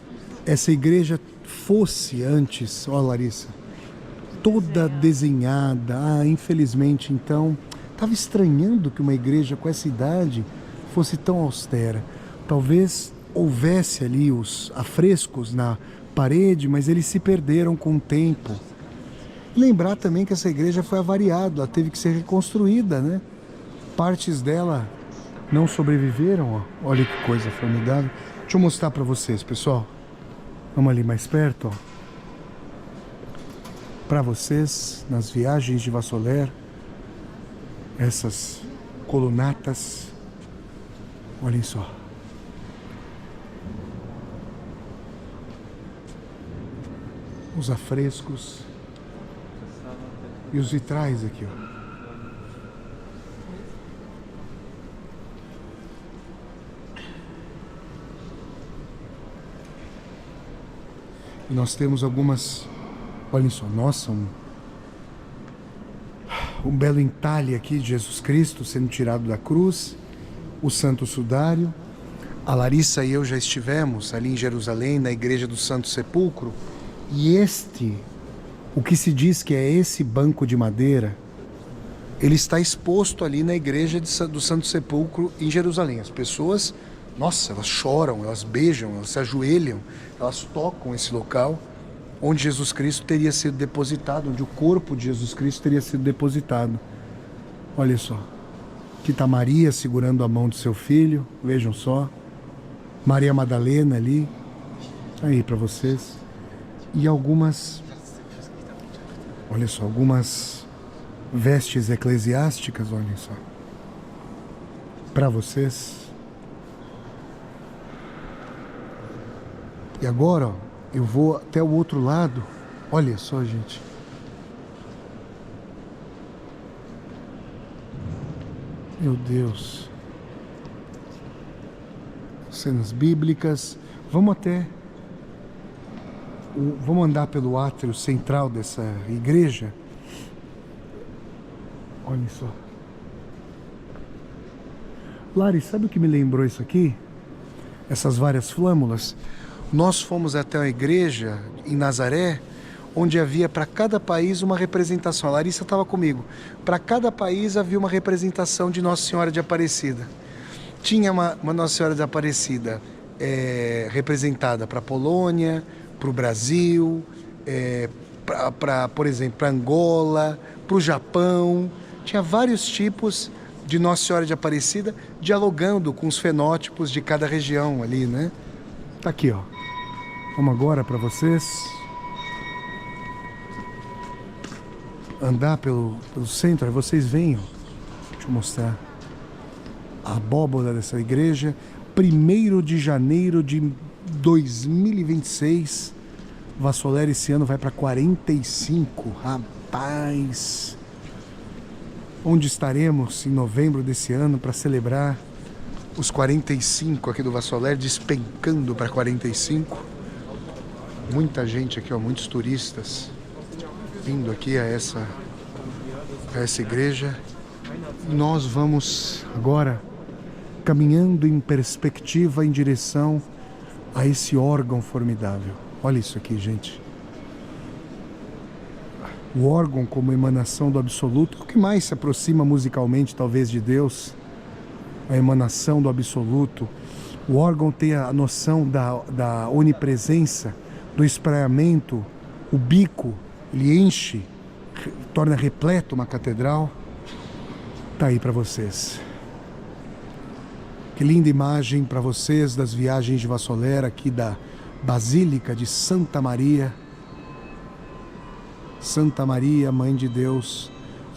essa igreja fosse antes, ó, Larissa, toda desenhada. Infelizmente, então, estava estranhando que uma igreja com essa idade fosse tão austera. Talvez houvesse ali os afrescos na parede, mas eles se perderam com o tempo. Lembrar também que essa igreja foi avariada, ela teve que ser reconstruída, né? Partes dela não sobreviveram, ó. Olha que coisa formidável. Deixa eu mostrar para vocês, pessoal. Vamos ali mais perto, ó. Para vocês, nas viagens de Vassoler, essas colunatas, olhem só. Os afrescos. E os vitrais aqui, ó. E nós temos algumas... Olhem só, nossa, um belo entalhe aqui de Jesus Cristo sendo tirado da cruz, o Santo Sudário. A Larissa e eu já estivemos ali em Jerusalém, na igreja do Santo Sepulcro, e o que se diz que é esse banco de madeira, ele está exposto ali na igreja do Santo Sepulcro em Jerusalém. As pessoas, nossa, elas choram, elas beijam, elas se ajoelham, elas tocam esse local onde Jesus Cristo teria sido depositado, onde o corpo de Jesus Cristo teria sido depositado. Olha só, aqui está Maria segurando a mão do seu filho, vejam só, Maria Madalena ali, aí para vocês, e algumas, olha só, algumas vestes eclesiásticas, olhem só, para vocês. E agora, ó, eu vou até o outro lado. Olha só, gente. Meu Deus. Cenas bíblicas. Vamos andar pelo átrio central dessa igreja. Olha só. Lari, sabe o que me lembrou isso aqui? Essas várias flâmulas. Nós fomos até a igreja em Nazaré, onde havia para cada país uma representação. A Larissa estava comigo. Para cada país havia uma representação de Nossa Senhora de Aparecida. Tinha uma Nossa Senhora de Aparecida representada para a Polônia, para o Brasil, por exemplo, para Angola, para o Japão. Tinha vários tipos de Nossa Senhora de Aparecida dialogando com os fenótipos de cada região ali, né? Tá aqui, ó. Vamos agora para vocês andar pelo centro. Aí vocês venham. Deixa eu mostrar a abóbora dessa igreja. 1º de janeiro de 2026. Vassoler esse ano vai para 45. Rapaz! Onde estaremos em novembro desse ano para celebrar os 45 aqui do Vassoler, despencando para 45. Muita gente aqui, ó, muitos turistas vindo aqui a essa igreja. Nós vamos agora caminhando em perspectiva em direção a esse órgão formidável. Olha isso aqui, gente. O órgão como emanação do absoluto, o que mais se aproxima musicalmente talvez de Deus, a emanação do absoluto. O órgão tem a noção da onipresença, do espraiamento, o bico, ele enche, torna repleta uma catedral. Tá aí para vocês. Que linda imagem para vocês das viagens de Vassoler, aqui da Basílica de Santa Maria. Santa Maria, Mãe de Deus,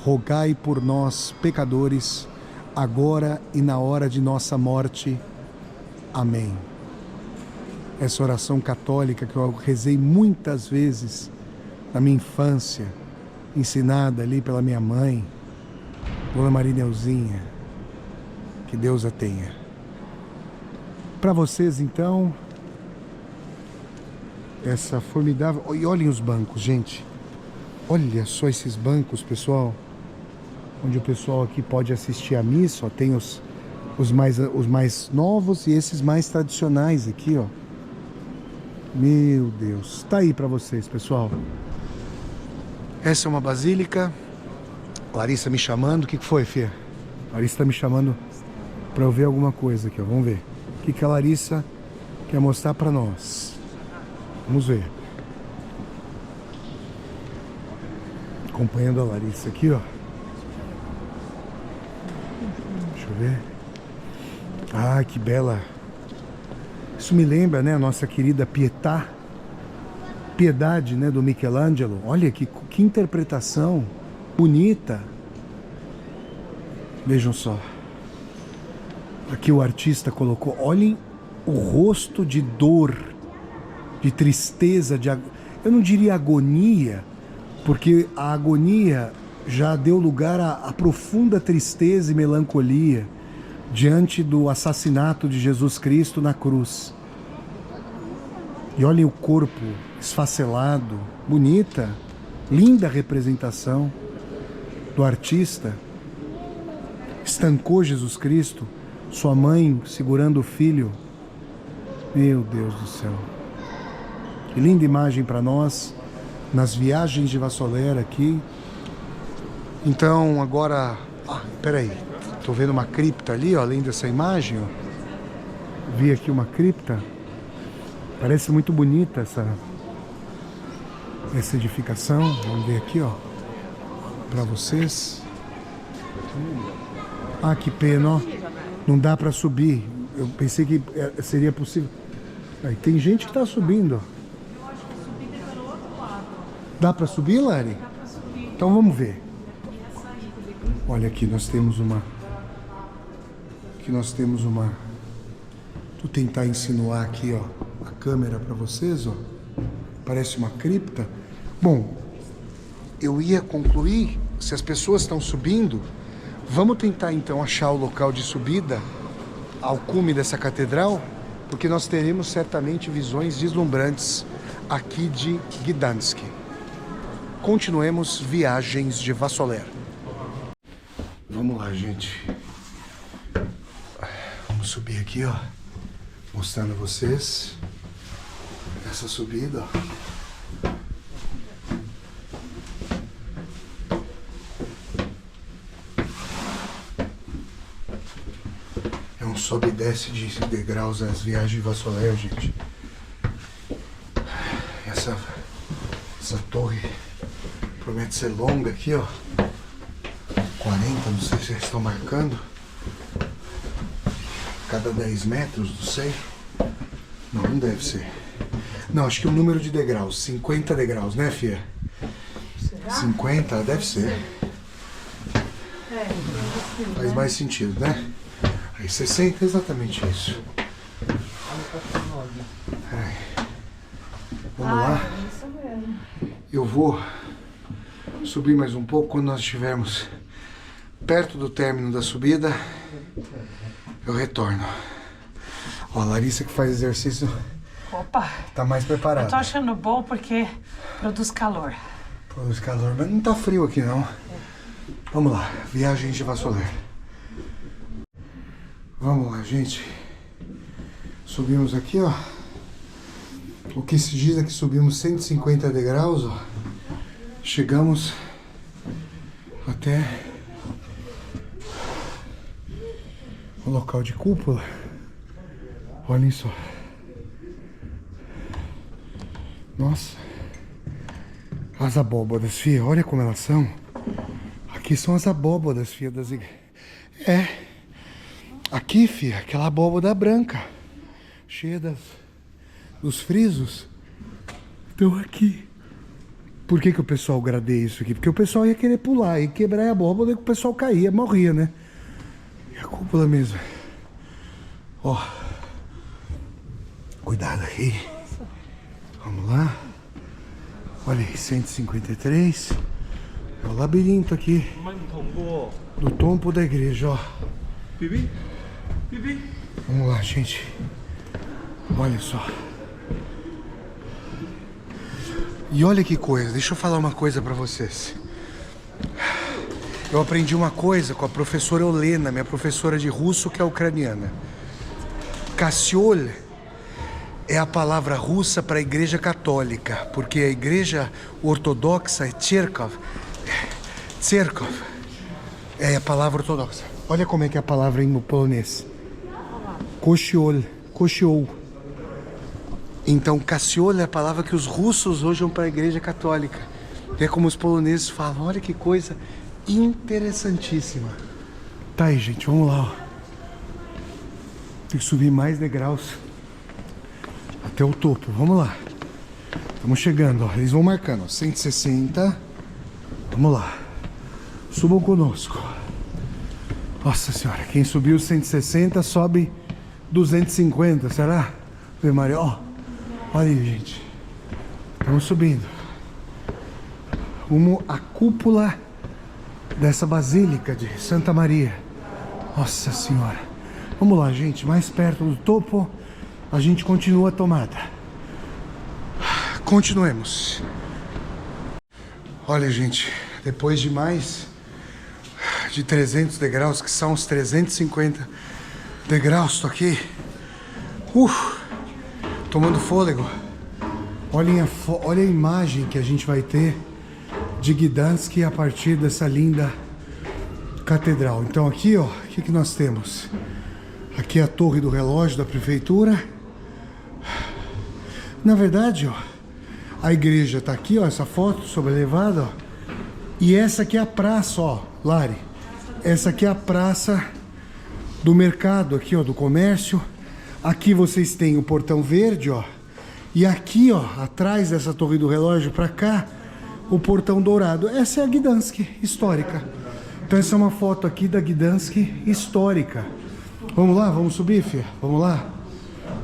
rogai por nós, pecadores, agora e na hora de nossa morte. Amém. Essa oração católica que eu rezei muitas vezes na minha infância, ensinada ali pela minha mãe, Dona Maria Neuzinha, que Deus a tenha. Para vocês, então, essa formidável... E olhem os bancos, gente. Olha só esses bancos, pessoal, onde o pessoal aqui pode assistir a missa. Ó, tem os mais novos e esses mais tradicionais aqui, ó. Meu Deus, tá aí para vocês, pessoal. Essa é uma basílica. Larissa me chamando. O que foi, Fê? Larissa tá me chamando para eu ver alguma coisa aqui, ó. Vamos ver. O que a Larissa quer mostrar para nós? Vamos ver. Acompanhando a Larissa aqui, ó. Deixa eu ver. Ah, que bela. Isso me lembra, né, a nossa querida Piedade, né, do Michelangelo. Olha que interpretação bonita. Vejam só. Aqui o artista colocou, olhem o rosto de dor, de tristeza, eu não diria agonia, porque a agonia já deu lugar à profunda tristeza e melancolia diante do assassinato de Jesus Cristo na cruz. E olhem o corpo esfacelado, bonita, linda representação do artista. Estancou Jesus Cristo, sua mãe segurando o filho. Meu Deus do céu. Que linda imagem para nós nas viagens de Vassoler aqui. Então agora, peraí, tô vendo uma cripta ali, ó, além dessa imagem, ó. Vi aqui uma cripta. Parece muito bonita essa edificação. Vamos ver aqui, ó, para vocês. Ah, que pena, ó. Não dá para subir. Eu pensei que seria possível. Aí tem gente que tá subindo, ó. Dá para subir, Lari? Dá para subir. Então vamos ver. Olha aqui, nós temos uma. Vou tentar insinuar aqui, ó, a câmera para vocês, ó. Parece uma cripta. Bom, eu ia concluir, se as pessoas estão subindo, vamos tentar então achar o local de subida ao cume dessa catedral, porque nós teremos certamente visões deslumbrantes aqui de Gdansk. Continuemos viagens de Vassoler. Vamos lá, gente. Vamos subir aqui, ó, mostrando a vocês essa subida, ó. É um sobe e desce de degraus as viagens de Vassoler, gente. Essa torre promete ser longa aqui, ó. 40, não sei se vocês estão marcando. Cada 10 metros, não sei. Não deve ser. Não, acho que o número de degraus, 50 degraus, né, Fia? Será? 50, deve ser. Faz mais sentido, né? Aí 60 é exatamente isso. Vamos lá. Eu vou subir mais um pouco. Quando nós estivermos perto do término da subida, eu retorno. Ó, a Larissa que faz exercício. Opa! Tá mais preparada. Eu tô achando bom porque produz calor. Produz calor, mas não tá frio aqui não. Vamos lá, viagem de Vassoler. Vamos lá, gente. Subimos aqui, ó. O que se diz é que subimos 150 degraus, ó. Chegamos até o local de cúpula. Olhem só. Nossa. As abóbodas, fia. Olha como elas são. Aqui são as abóbodas, fia, das igrejas. É. Aqui, fia, aquela abóboda branca. Cheia dos frisos. Então aqui. Por que o pessoal gradeia isso aqui? Porque o pessoal ia querer pular e quebrar a abóboda e o pessoal caía, morria, né? E a cúpula mesmo. Ó. Cuidado aí. Vamos lá. Olha aí, 153. É o labirinto aqui. Do tombo da igreja, ó. Vamos lá, gente. Olha só. E olha que coisa, deixa eu falar uma coisa pra vocês. Eu aprendi uma coisa com a professora Olena, minha professora de russo, que é ucraniana. Kassiol é a palavra russa para a igreja católica, porque a igreja ortodoxa é Tcherkov. Tcherkov é a palavra ortodoxa. Olha como é que é a palavra em polonês. Kościoł. Kościoł. Então, Kassiol é a palavra que os russos usam para a igreja católica. É como os poloneses falam. Olha que coisa interessantíssima. Tá aí, gente, vamos lá, ó. Tem que subir mais degraus até o topo. Vamos lá. Estamos chegando, ó. Eles vão marcando, ó. 160. Vamos lá. Subam conosco. Nossa senhora, quem subiu 160 sobe 250, será? Vê, Maria, ó. Olha aí, gente. Estamos subindo. Rumo à cúpula dessa Basílica de Santa Maria. Nossa Senhora. Vamos lá, gente, mais perto do topo, a gente continua a tomada. Continuemos. Olha, gente, depois de mais de 300 degraus, que são os 350 degraus, tô aqui, tomando fôlego. Olha a imagem que a gente vai ter de Gdansk a partir dessa linda catedral. Então aqui, ó, o que nós temos? Aqui é a torre do relógio da prefeitura. Na verdade, ó, a igreja tá aqui, ó, essa foto sobrelevada, ó. E essa aqui é a praça, ó, Lari. Essa aqui é a praça do mercado aqui, ó, do comércio. Aqui vocês têm o Portão Verde, ó. E aqui, ó, atrás dessa torre do relógio pra cá, o Portão Dourado. Essa é a Gdansk histórica. Então essa é uma foto aqui da Gdansk histórica. Vamos lá, vamos subir, filha? Vamos lá?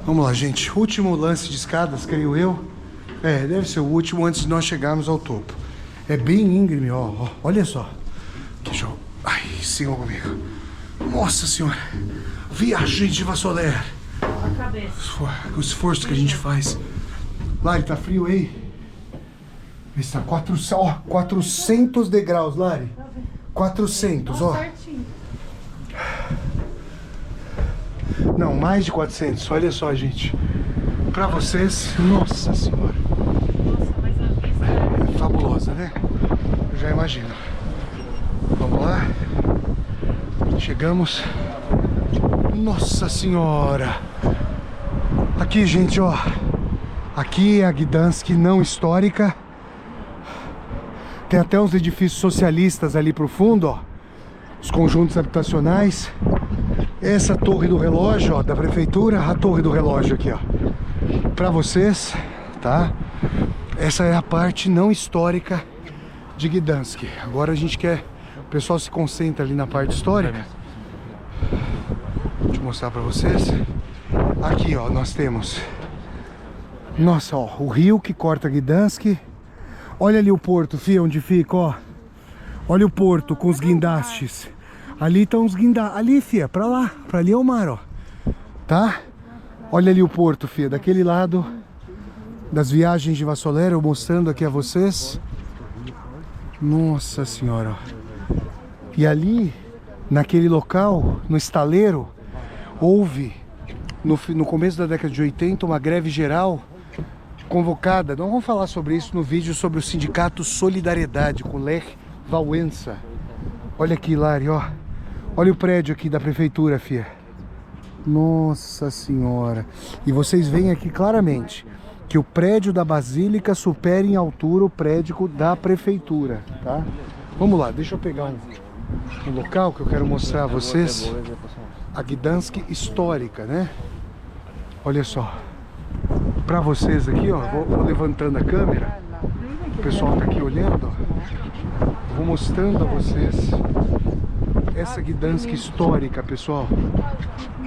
Vamos lá, gente. Último lance de escadas, creio eu. É, deve ser o último antes de nós chegarmos ao topo. É bem íngreme, ó. Olha só. Que show. Ai, sigam comigo. Nossa Senhora. Viagem de Vassoler. A cabeça. O esforço que a gente faz. Lari, tá frio aí? Está 400 degraus, Lari. 400, ó. Não, mais de 400. Olha só, gente. Pra vocês, nossa Senhora. Nossa, mas a vista É fabulosa, né? Eu já imagino. Vamos lá. Chegamos. Nossa Senhora. Aqui, gente, ó. Aqui é a Gdansk não histórica. Tem até uns edifícios socialistas ali pro fundo, ó. Os conjuntos habitacionais. Essa torre do relógio, ó, da prefeitura. A torre do relógio aqui, ó. Pra vocês, tá? Essa é a parte não histórica de Gdansk. Agora a gente quer... O pessoal se concentra ali na parte histórica. Deixa eu mostrar pra vocês. Aqui, ó, nós temos... Nossa, ó, o rio que corta Gdansk. Olha ali o porto, fia, onde fica, ó. Olha o porto com os guindastes. Ali estão os guindastes. Ali, fia, pra lá. Pra ali é o mar, ó. Tá? Olha ali o porto, fia. Daquele lado das viagens de Vassoler, eu mostrando aqui a vocês. Nossa Senhora, ó. E ali, naquele local, no estaleiro, houve, no começo da década de 80, uma greve geral convocada. Não vamos falar sobre isso no vídeo sobre o sindicato Solidariedade com Lech Wałęsa. Olha aqui, Lari, ó. Olha o prédio aqui da prefeitura, fia. Nossa Senhora. E vocês veem aqui claramente que o prédio da Basílica supera em altura o prédio da prefeitura, tá? Vamos lá, deixa eu pegar um local que eu quero mostrar a vocês. A Gdansk histórica, né? Olha só. Pra vocês aqui, ó, vou levantando a câmera. O pessoal tá aqui olhando, ó. Vou mostrando a vocês essa Gdansk histórica, pessoal.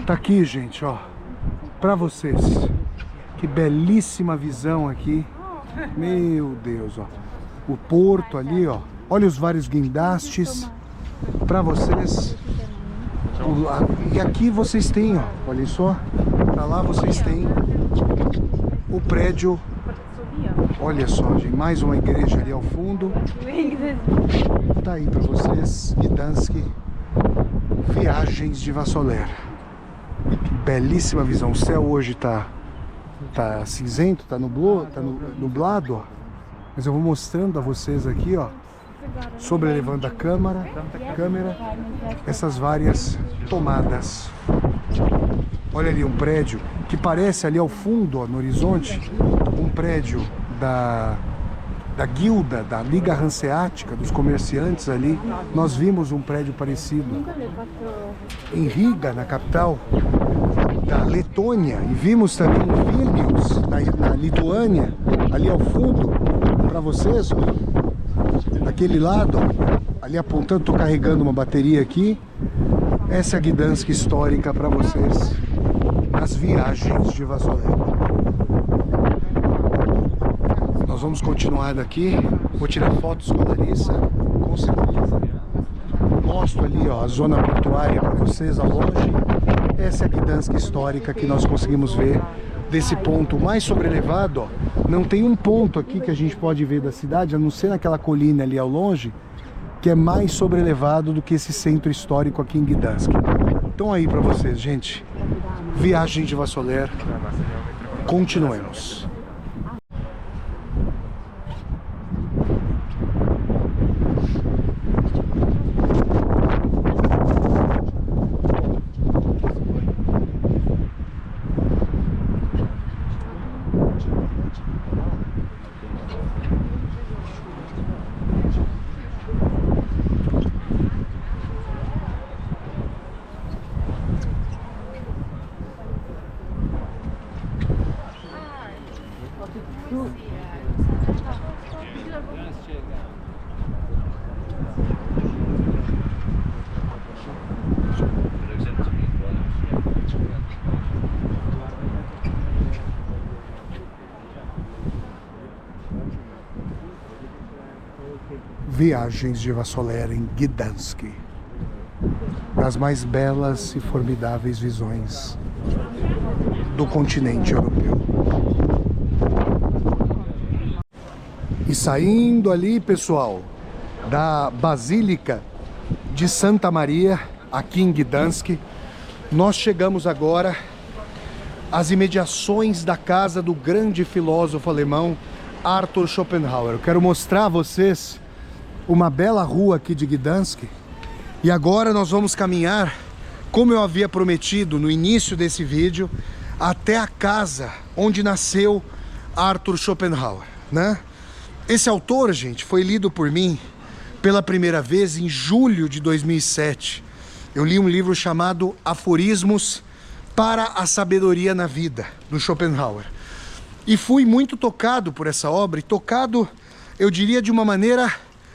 Tá aqui, gente, ó. Pra vocês. Que belíssima visão aqui. Meu Deus, ó. O porto ali, ó. Olha os vários guindastes. Pra vocês. E aqui vocês têm, ó. Olha só. Pra lá vocês têm o prédio. Olha só, gente. Mais uma igreja ali ao fundo. Tá aí pra vocês. Gdansk. Viagens de Vassoler. Belíssima visão. O céu hoje tá cinzento, tá nublado, ó. Mas eu vou mostrando a vocês aqui, ó, sobrelevando a câmera, essas várias tomadas. Olha ali um prédio que parece ali ao fundo, ó, no horizonte, um prédio da guilda, da Liga Hanseática, dos comerciantes ali. Nós vimos um prédio parecido em Riga, na capital da Letônia, e vimos também em Vilnius, na Lituânia, ali ao fundo, para vocês, ó, daquele lado, ó, ali apontando, tô carregando uma bateria aqui. Essa é a Gdansk histórica para vocês, nas viagens de Vassoler. Nós vamos continuar daqui. Vou tirar fotos com a Larissa, com certeza. mostro ali, ó, a zona portuária para vocês ao longe. Essa é a Gdansk histórica que nós conseguimos ver desse ponto mais sobrelevado, ó. Não tem um ponto aqui que a gente pode ver da cidade, a não ser naquela colina ali ao longe, que é mais sobrelevado do que esse centro histórico aqui em Gdansk. Então aí para vocês, gente, viagem de Vassoler, continuemos. Viagens de Vassoler em Gdansk, das mais belas e formidáveis visões do continente europeu. E saindo ali, pessoal, da Basílica de Santa Maria, aqui em Gdansk, nós chegamos agora às imediações da casa do grande filósofo alemão Arthur Schopenhauer. Eu quero mostrar a vocês uma bela rua aqui de Gdansk. E agora nós vamos caminhar, como eu havia prometido no início desse vídeo, até a casa onde nasceu Arthur Schopenhauer, né? Esse autor, gente, foi lido por mim pela primeira vez em julho de 2007. Eu li um livro chamado Aforismos para a Sabedoria na Vida, do Schopenhauer. E fui muito tocado por essa obra, e tocado, eu diria, de uma maneira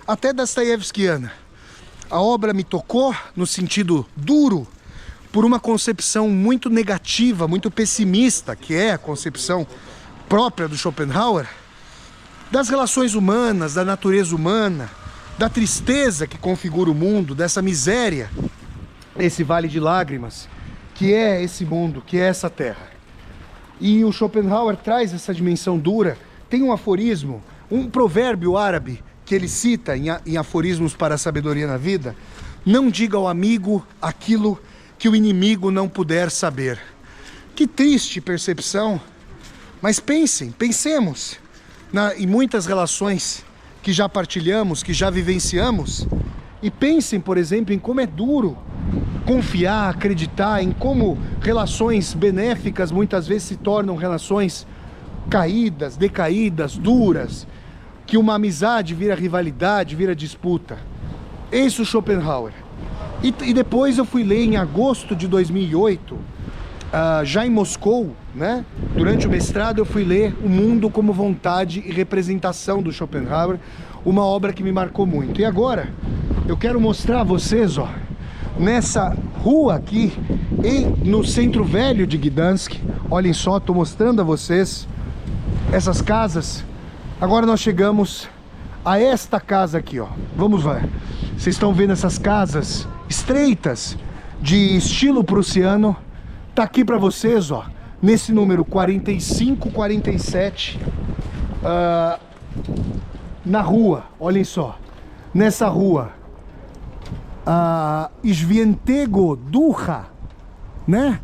até dostoiévskiana. A obra me tocou no sentido duro, por uma concepção muito negativa, muito pessimista, que é a concepção própria do Schopenhauer, das relações humanas, da natureza humana, da tristeza que configura o mundo, dessa miséria, esse vale de lágrimas, que é esse mundo, que é essa terra. E o Schopenhauer traz essa dimensão dura. Tem um aforismo, um provérbio árabe, que ele cita em Aforismos para a Sabedoria na Vida: não diga ao amigo aquilo que o inimigo não puder saber. Que triste percepção, mas pensemos em muitas relações que já partilhamos, que já vivenciamos, e pensem, por exemplo, em como é duro confiar, acreditar, em como relações benéficas muitas vezes se tornam relações caídas, decaídas, duras, que uma amizade vira rivalidade, vira disputa. Esse é o Schopenhauer. E depois eu fui ler em agosto de 2008, já em Moscou, né? Durante o mestrado eu fui ler O Mundo como Vontade e Representação, do Schopenhauer, uma obra que me marcou muito. E agora eu quero mostrar a vocês, ó, nessa rua aqui, no centro velho de Gdansk. Olhem só, estou mostrando a vocês essas casas. Agora nós chegamos a esta casa aqui, ó. Vamos ver. Vocês estão vendo essas casas estreitas, de estilo prussiano. Tá aqui para vocês, ó, nesse número 4547, na rua, olhem só, nessa rua, Svientego Duha, né?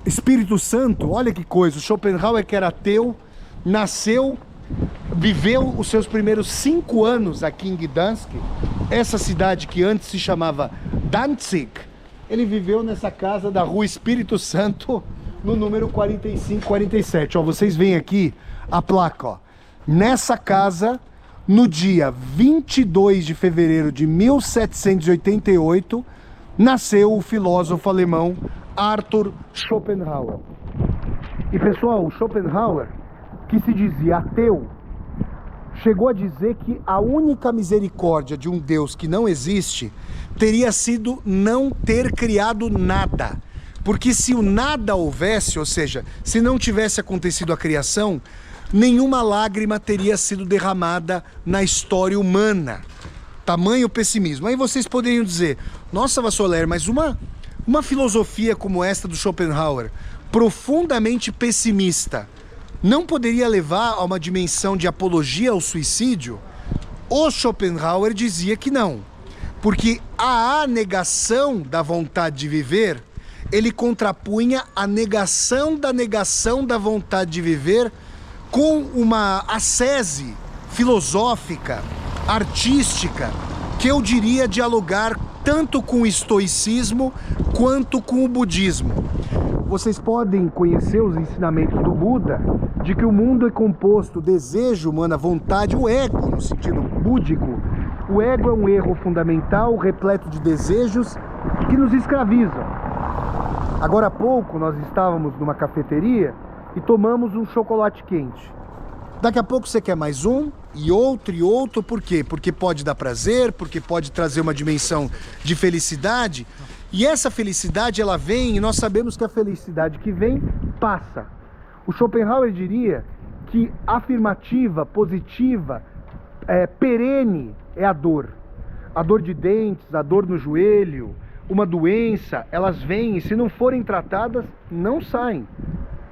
Espírito Santo. Olha que coisa. O Schopenhauer, que era ateu, nasceu, viveu os seus primeiros 5 anos aqui em Gdansk, essa cidade que antes se chamava Danzig. Ele viveu nessa casa da rua Espírito Santo, no número 4547. Ó, vocês veem aqui a placa, ó. Nessa casa, no dia 22 de fevereiro de 1788, nasceu o filósofo alemão Arthur Schopenhauer. E pessoal, o Schopenhauer, que se dizia ateu, chegou a dizer que a única misericórdia de um Deus que não existe teria sido não ter criado nada. Porque se o nada houvesse, ou seja, se não tivesse acontecido a criação, nenhuma lágrima teria sido derramada na história humana. Tamanho pessimismo. Aí vocês poderiam dizer, nossa, Vassoler, mas uma filosofia como esta do Schopenhauer, profundamente pessimista, não poderia levar a uma dimensão de apologia ao suicídio? O Schopenhauer dizia que não, porque a negação da vontade de viver, ele contrapunha a negação da vontade de viver com uma ascese filosófica, artística, que eu diria dialogar tanto com o estoicismo quanto com o budismo. Vocês podem conhecer os ensinamentos do Buda de que o mundo é composto desejo humano, a vontade, o ego, no sentido búdico. O ego é um erro fundamental, repleto de desejos que nos escravizam. Agora há pouco nós estávamos numa cafeteria e tomamos um chocolate quente. Daqui a pouco você quer mais um, e outro, por quê? Porque pode dar prazer, porque pode trazer uma dimensão de felicidade. E essa felicidade, ela vem, e nós sabemos que a felicidade que vem, passa. O Schopenhauer diria que afirmativa, positiva, perene é a dor. A dor de dentes, a dor no joelho, uma doença, elas vêm e se não forem tratadas, não saem.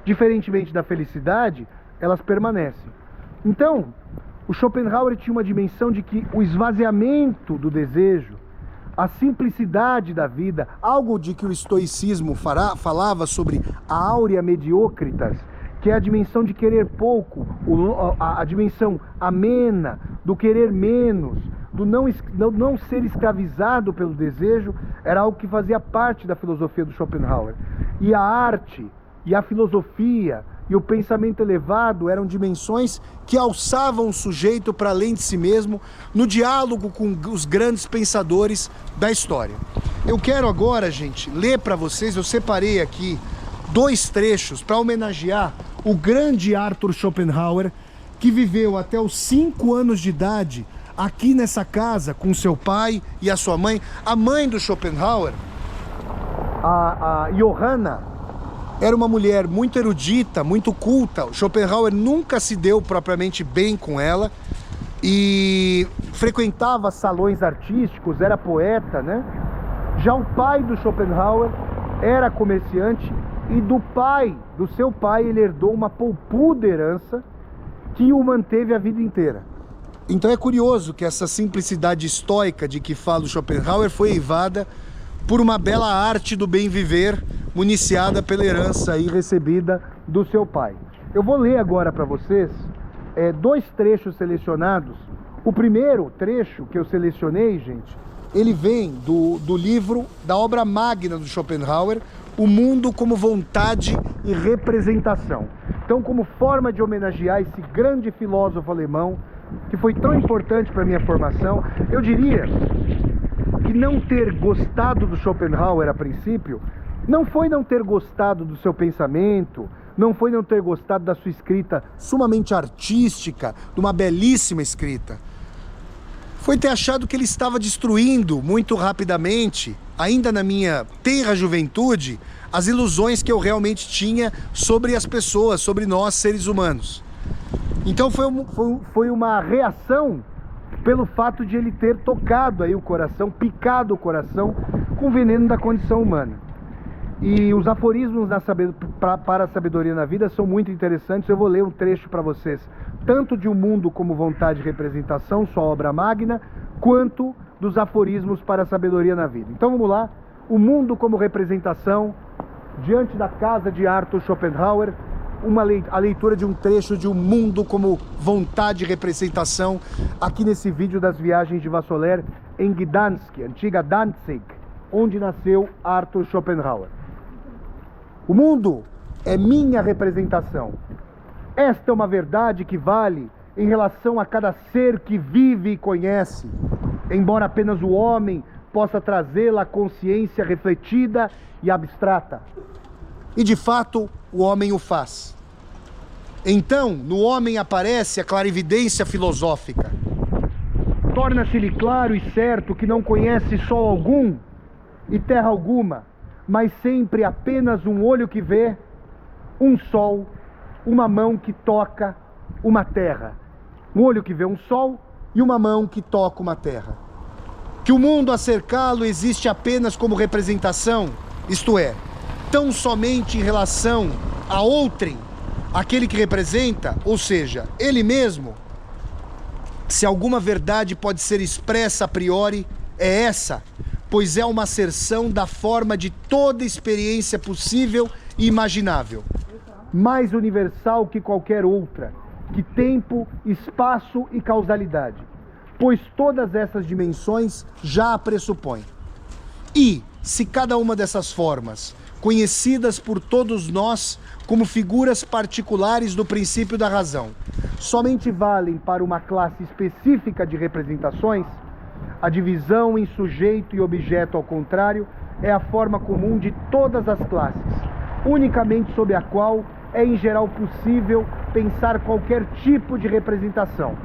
Diferentemente da felicidade, elas permanecem. Então, o Schopenhauer tinha uma dimensão de que o esvaziamento do desejo, a simplicidade da vida, algo de que o estoicismo falava sobre a áurea mediocritas, que é a dimensão de querer pouco, a dimensão amena, do querer menos, do não ser escravizado pelo desejo, era algo que fazia parte da filosofia do Schopenhauer. E a arte, e a filosofia, e o pensamento elevado eram dimensões que alçavam o sujeito para além de si mesmo no diálogo com os grandes pensadores da história. Eu quero agora, gente, ler para vocês, eu separei aqui 2 trechos para homenagear o grande Arthur Schopenhauer, que viveu até os 5 anos de idade aqui nessa casa com seu pai e a sua mãe. A mãe do Schopenhauer, a Johanna, era uma mulher muito erudita, muito culta. O Schopenhauer nunca se deu propriamente bem com ela e frequentava salões artísticos, era poeta, né? Já o pai do Schopenhauer era comerciante e do seu pai, ele herdou uma poupuda herança que o manteve a vida inteira. Então é curioso que essa simplicidade estoica de que fala o Schopenhauer foi eivada por uma bela arte do bem viver, municiada pela herança aí recebida do seu pai. Eu vou ler agora para vocês 2 trechos selecionados. O primeiro trecho que eu selecionei, gente, ele vem do livro, da obra magna do Schopenhauer, O Mundo como Vontade e Representação. Então, como forma de homenagear esse grande filósofo alemão, que foi tão importante para a minha formação, eu diria que não ter gostado do Schopenhauer a princípio, não foi não ter gostado do seu pensamento, não foi não ter gostado da sua escrita sumamente artística, de uma belíssima escrita. Foi ter achado que ele estava destruindo muito rapidamente, ainda na minha tenra juventude, as ilusões que eu realmente tinha sobre as pessoas, sobre nós seres humanos. Então foi uma reação pelo fato de ele ter tocado aí o coração, picado o coração com o veneno da condição humana. E os aforismos para a sabedoria na vida são muito interessantes. Eu vou ler um trecho para vocês, tanto de O Mundo como Vontade e Representação, sua obra magna, quanto dos aforismos para a sabedoria na vida. Então vamos lá, O Mundo como Representação, diante da casa de Arthur Schopenhauer, a leitura de um trecho de O Mundo como Vontade e Representação, aqui nesse vídeo das viagens de Vassoler em Gdansk, antiga Danzig, onde nasceu Arthur Schopenhauer. O mundo é minha representação. Esta é uma verdade que vale em relação a cada ser que vive e conhece, embora apenas o homem possa trazê-la à consciência refletida e abstrata. E de fato, o homem o faz. Então, no homem aparece a clarividência filosófica. Torna-se-lhe claro e certo que não conhece sol algum e terra alguma, mas sempre apenas um olho que vê, um sol, uma mão que toca, uma terra. Um olho que vê um sol e uma mão que toca uma terra. Que o mundo a cercá-lo existe apenas como representação, isto é, tão somente em relação a outrem, aquele que representa, ou seja, ele mesmo. Se alguma verdade pode ser expressa a priori, é essa, pois é uma asserção da forma de toda experiência possível e imaginável, mais universal que qualquer outra, que tempo, espaço e causalidade, pois todas essas dimensões já a pressupõem. E, se cada uma dessas formas, conhecidas por todos nós como figuras particulares do princípio da razão, somente valem para uma classe específica de representações, a divisão em sujeito e objeto, ao contrário, é a forma comum de todas as classes, unicamente sob a qual é em geral possível pensar qualquer tipo de representação,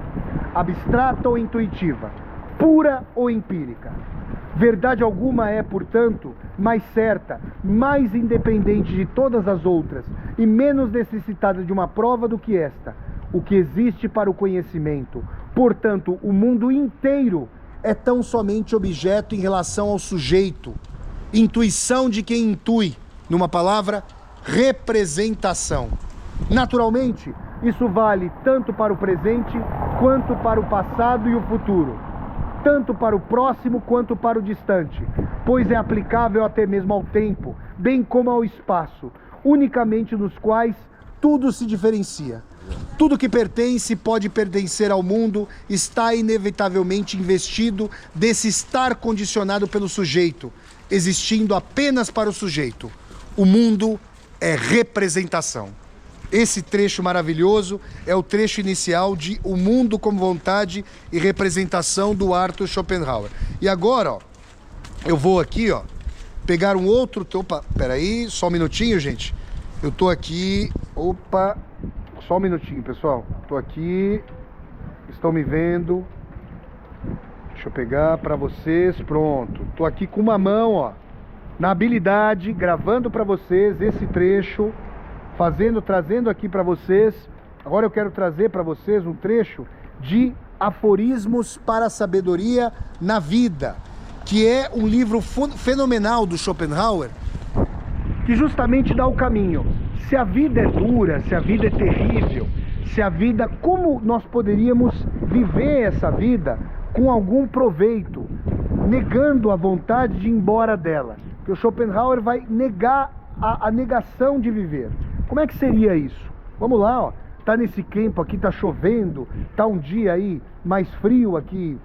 abstrata ou intuitiva, pura ou empírica. Verdade alguma é, portanto, mais certa, mais independente de todas as outras e menos necessitada de uma prova do que esta, o que existe para o conhecimento. Portanto, o mundo inteiro é tão somente objeto em relação ao sujeito, intuição de quem intui, numa palavra, representação. Naturalmente, isso vale tanto para o presente quanto para o passado e o futuro, tanto para o próximo quanto para o distante, pois é aplicável até mesmo ao tempo, bem como ao espaço, unicamente nos quais tudo se diferencia. Tudo que pertence e pode pertencer ao mundo está inevitavelmente investido desse estar condicionado pelo sujeito, existindo apenas para o sujeito. O mundo é representação. Esse trecho maravilhoso é o trecho inicial de O Mundo como Vontade e Representação, do Arthur Schopenhauer. E agora, ó, eu vou aqui, ó, pegar um outro... Opa, peraí, só um minutinho, gente. Eu tô aqui... Opa, só um minutinho, pessoal. Tô aqui, estão me vendo. Deixa eu pegar para vocês, pronto. Tô aqui com uma mão, ó, na habilidade, gravando para vocês esse trecho, trazendo aqui para vocês. Agora eu quero trazer para vocês um trecho de Aforismos para a Sabedoria na Vida, que é um livro fenomenal do Schopenhauer, que justamente dá o caminho. Se a vida é dura, se a vida é terrível, se a vida, como nós poderíamos viver essa vida com algum proveito, negando a vontade de ir embora dela? Porque o Schopenhauer vai negar a negação de viver. Como é que seria isso? Vamos lá, ó. Tá nesse campo aqui, tá chovendo, tá um dia aí mais frio aqui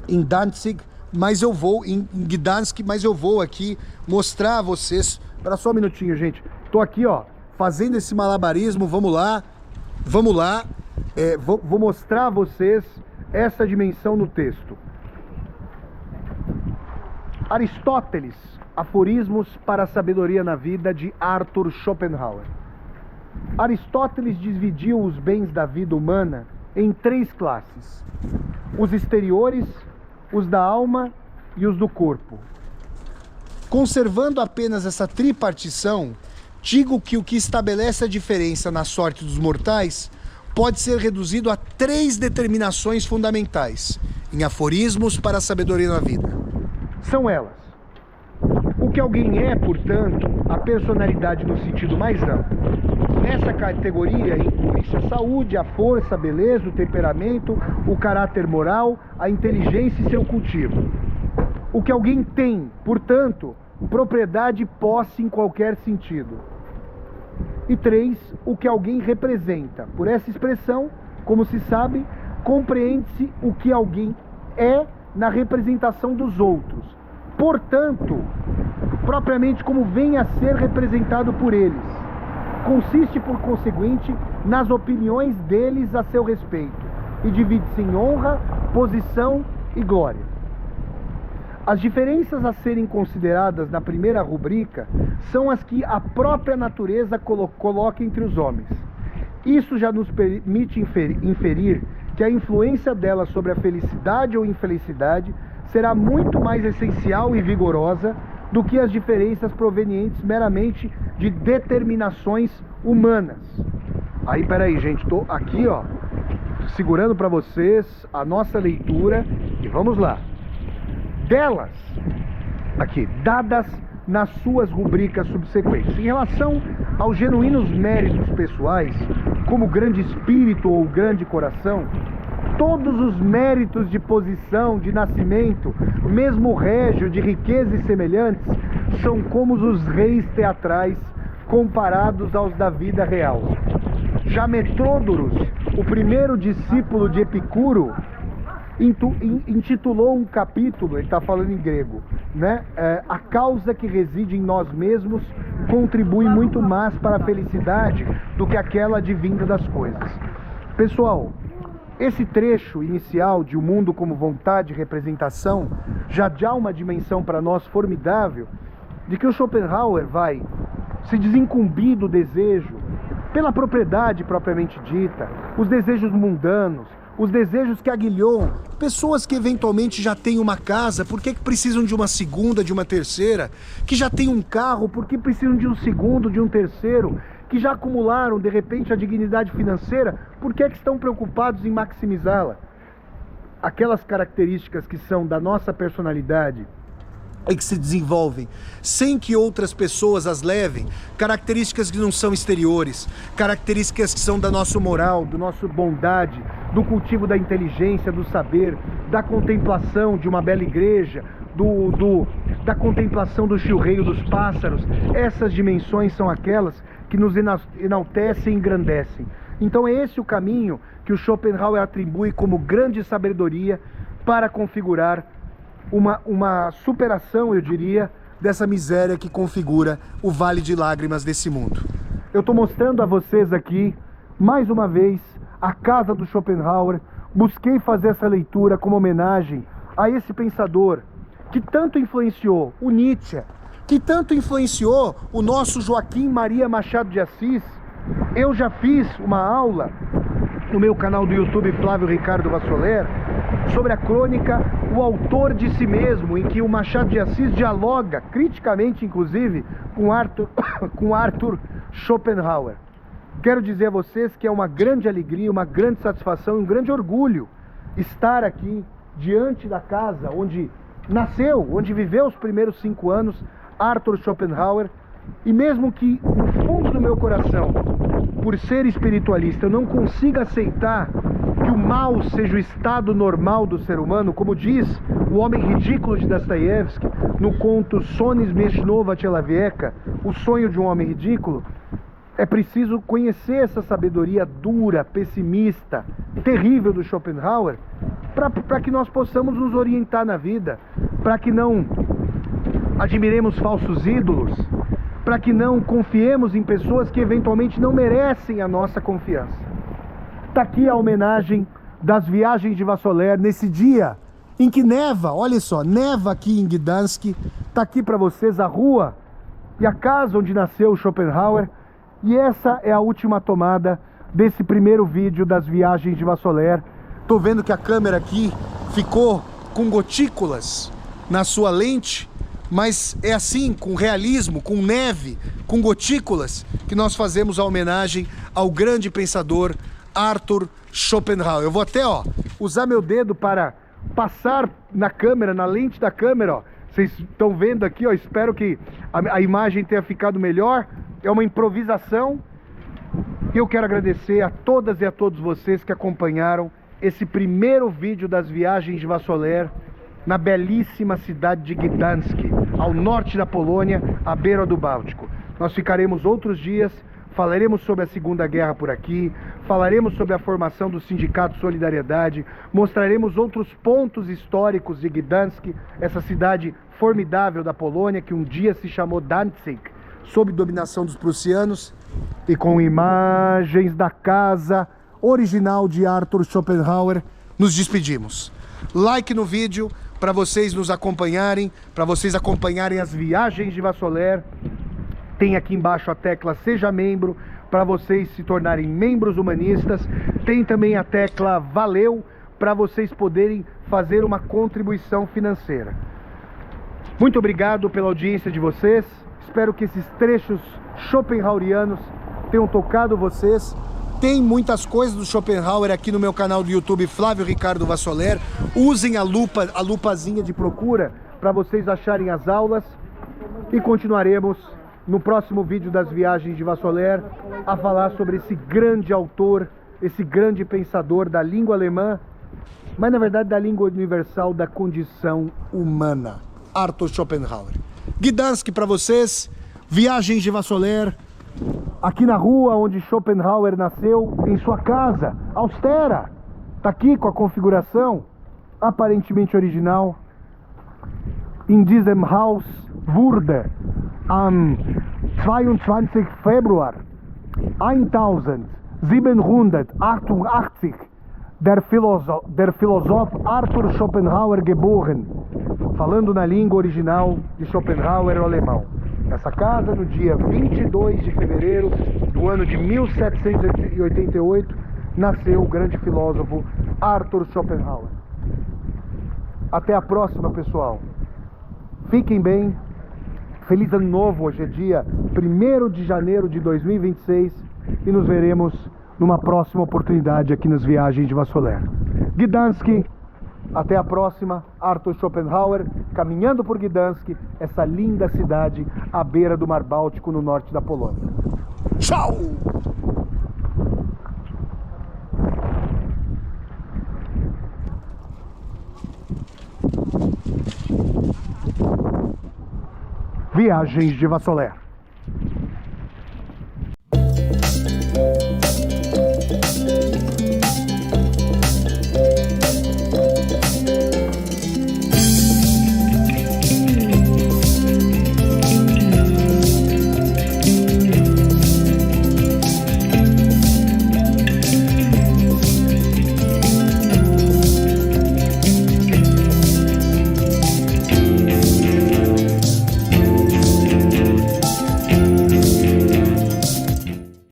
em Danzig, mas eu vou em Gdansk, mas eu vou aqui mostrar a vocês. Espera só um minutinho, gente. Tô aqui, ó, fazendo esse malabarismo. Vamos lá, vamos lá. Vou mostrar a vocês essa dimensão no texto. Aristóteles, Aforismos para a Sabedoria na Vida, de Arthur Schopenhauer. Aristóteles dividiu os bens da vida humana em 3 classes: os exteriores, os da alma e os do corpo. Conservando apenas essa tripartição, digo que o que estabelece a diferença na sorte dos mortais pode ser reduzido a 3 determinações fundamentais em Aforismos para a Sabedoria na Vida. São elas: o que alguém é, portanto, a personalidade no sentido mais amplo. Nessa categoria inclui-se a saúde, a força, a beleza, o temperamento, o caráter moral, a inteligência e seu cultivo. O que alguém tem, portanto, propriedade e posse em qualquer sentido. E 3, o que alguém representa. Por essa expressão, como se sabe, compreende-se o que alguém é na representação dos outros. Portanto, propriamente como vem a ser representado por eles. Consiste, por conseguinte, nas opiniões deles a seu respeito, e divide-se em honra, posição e glória. As diferenças a serem consideradas na primeira rubrica são as que a própria natureza coloca entre os homens. Isso já nos permite inferir que a influência dela sobre a felicidade ou infelicidade será muito mais essencial e vigorosa do que as diferenças provenientes meramente de determinações humanas. Aí, peraí, gente, tô aqui, ó, segurando para vocês a nossa leitura e vamos lá. Delas, aqui, dadas nas suas rubricas subsequentes. Em relação aos genuínos méritos pessoais, como grande espírito ou grande coração, todos os méritos de posição, de nascimento, mesmo régio, de riqueza e semelhantes, são como os reis teatrais comparados aos da vida real. Já Metródoros, o primeiro discípulo de Epicuro, intitulou um capítulo, ele está falando em grego, né? A causa que reside em nós mesmos contribui muito mais para a felicidade do que aquela advinda das coisas. Pessoal, esse trecho inicial de O Mundo como Vontade e Representação já dá uma dimensão para nós formidável de que o Schopenhauer vai se desincumbir do desejo pela propriedade propriamente dita, os desejos mundanos, os desejos que aguilham pessoas que eventualmente já têm uma casa, por que precisam de uma segunda, de uma terceira? Que já têm um carro, por que precisam de um segundo, de um terceiro? Que já acumularam, de repente, a dignidade financeira, por que estão preocupados em maximizá-la? Aquelas características que são da nossa personalidade e que se desenvolvem sem que outras pessoas as levem, características que não são exteriores, características que são da nossa moral, do nosso bondade, do cultivo da inteligência, do saber, da contemplação de uma bela igreja, da contemplação do chilreio dos pássaros. Essas dimensões são aquelas que nos enaltecem e engrandecem. Então é esse o caminho que o Schopenhauer atribui como grande sabedoria para configurar uma superação, eu diria, dessa miséria que configura o vale de lágrimas desse mundo. Eu estou mostrando a vocês aqui, mais uma vez, a casa do Schopenhauer. Busquei fazer essa leitura como homenagem a esse pensador que tanto influenciou o Nietzsche, que tanto influenciou o nosso Joaquim Maria Machado de Assis. Eu já fiz uma aula no meu canal do YouTube Flávio Ricardo Vassoler sobre a crônica O Autor de Si Mesmo, em que o Machado de Assis dialoga, criticamente inclusive, com Arthur Schopenhauer. Quero dizer a vocês que é uma grande alegria, uma grande satisfação, um grande orgulho estar aqui diante da casa onde nasceu, onde viveu os primeiros 5 anos, Arthur Schopenhauer. E mesmo que no fundo do meu coração, por ser espiritualista, eu não consiga aceitar que o mal seja o estado normal do ser humano, como diz o Homem Ridículo de Dostoiévski no conto Son Smechnova Человека, o sonho de um homem ridículo, é preciso conhecer essa sabedoria dura, pessimista, terrível do Schopenhauer, para que nós possamos nos orientar na vida, para que não admiremos falsos ídolos, para que não confiemos em pessoas que eventualmente não merecem a nossa confiança. Está aqui a homenagem das viagens de Vassoler, nesse dia em que neva, olha só, neva aqui em Gdansk. Está aqui para vocês a rua e a casa onde nasceu o Schopenhauer. E essa é a última tomada desse primeiro vídeo das viagens de Vassoler. Estou vendo que a câmera aqui ficou com gotículas na sua lente, mas é assim, com realismo, com neve, com gotículas, que nós fazemos a homenagem ao grande pensador Arthur Schopenhauer. Eu vou até usar meu dedo para passar na câmera, na lente da câmera. Vocês estão vendo aqui, espero que a imagem tenha ficado melhor. É uma improvisação. Eu quero agradecer a todas e a todos vocês que acompanharam esse primeiro vídeo das viagens de Vassoler na belíssima cidade de Gdansk, ao norte da Polônia, à beira do Báltico. Nós ficaremos outros dias, falaremos sobre a Segunda Guerra por aqui, falaremos sobre a formação do Sindicato Solidariedade, mostraremos outros pontos históricos de Gdansk, essa cidade formidável da Polônia, que um dia se chamou Danzig, sob dominação dos prussianos, e com imagens da casa original de Arthur Schopenhauer, nos despedimos. Like no vídeo para vocês nos acompanharem, para vocês acompanharem as viagens de Vassoler. Tem aqui embaixo a tecla Seja Membro, para vocês se tornarem membros humanistas. Tem também a tecla Valeu, para vocês poderem fazer uma contribuição financeira. Muito obrigado pela audiência de vocês. Espero que esses trechos schopenhauerianos tenham tocado vocês Tem muitas coisas do Schopenhauer aqui no meu canal do YouTube, Flávio Ricardo Vassoler. Usem a lupazinha de procura para vocês acharem as aulas. E continuaremos no próximo vídeo das viagens de Vassoler a falar sobre esse grande autor, esse grande pensador da língua alemã, mas na verdade da língua universal da condição humana, Arthur Schopenhauer. Gdansk para vocês, viagens de Vassoler, aqui na rua onde Schopenhauer nasceu, em sua casa, austera. Tá aqui com a configuração aparentemente original. In diesem Haus wurde am 22. Februar 1788 der Philosoph Arthur Schopenhauer geboren. Falando na língua original de Schopenhauer, o alemão. Essa casa, no dia 22 de fevereiro do ano de 1788, nasceu o grande filósofo Arthur Schopenhauer. Até a próxima, pessoal. Fiquem bem. Feliz Ano Novo. Hoje é dia 1º de janeiro de 2026 e nos veremos numa próxima oportunidade aqui nas viagens de Vassoler. Gdansk. Até a próxima. Arthur Schopenhauer, caminhando por Gdansk, essa linda cidade à beira do Mar Báltico, no norte da Polônia. Tchau! Viagens de Vassoler.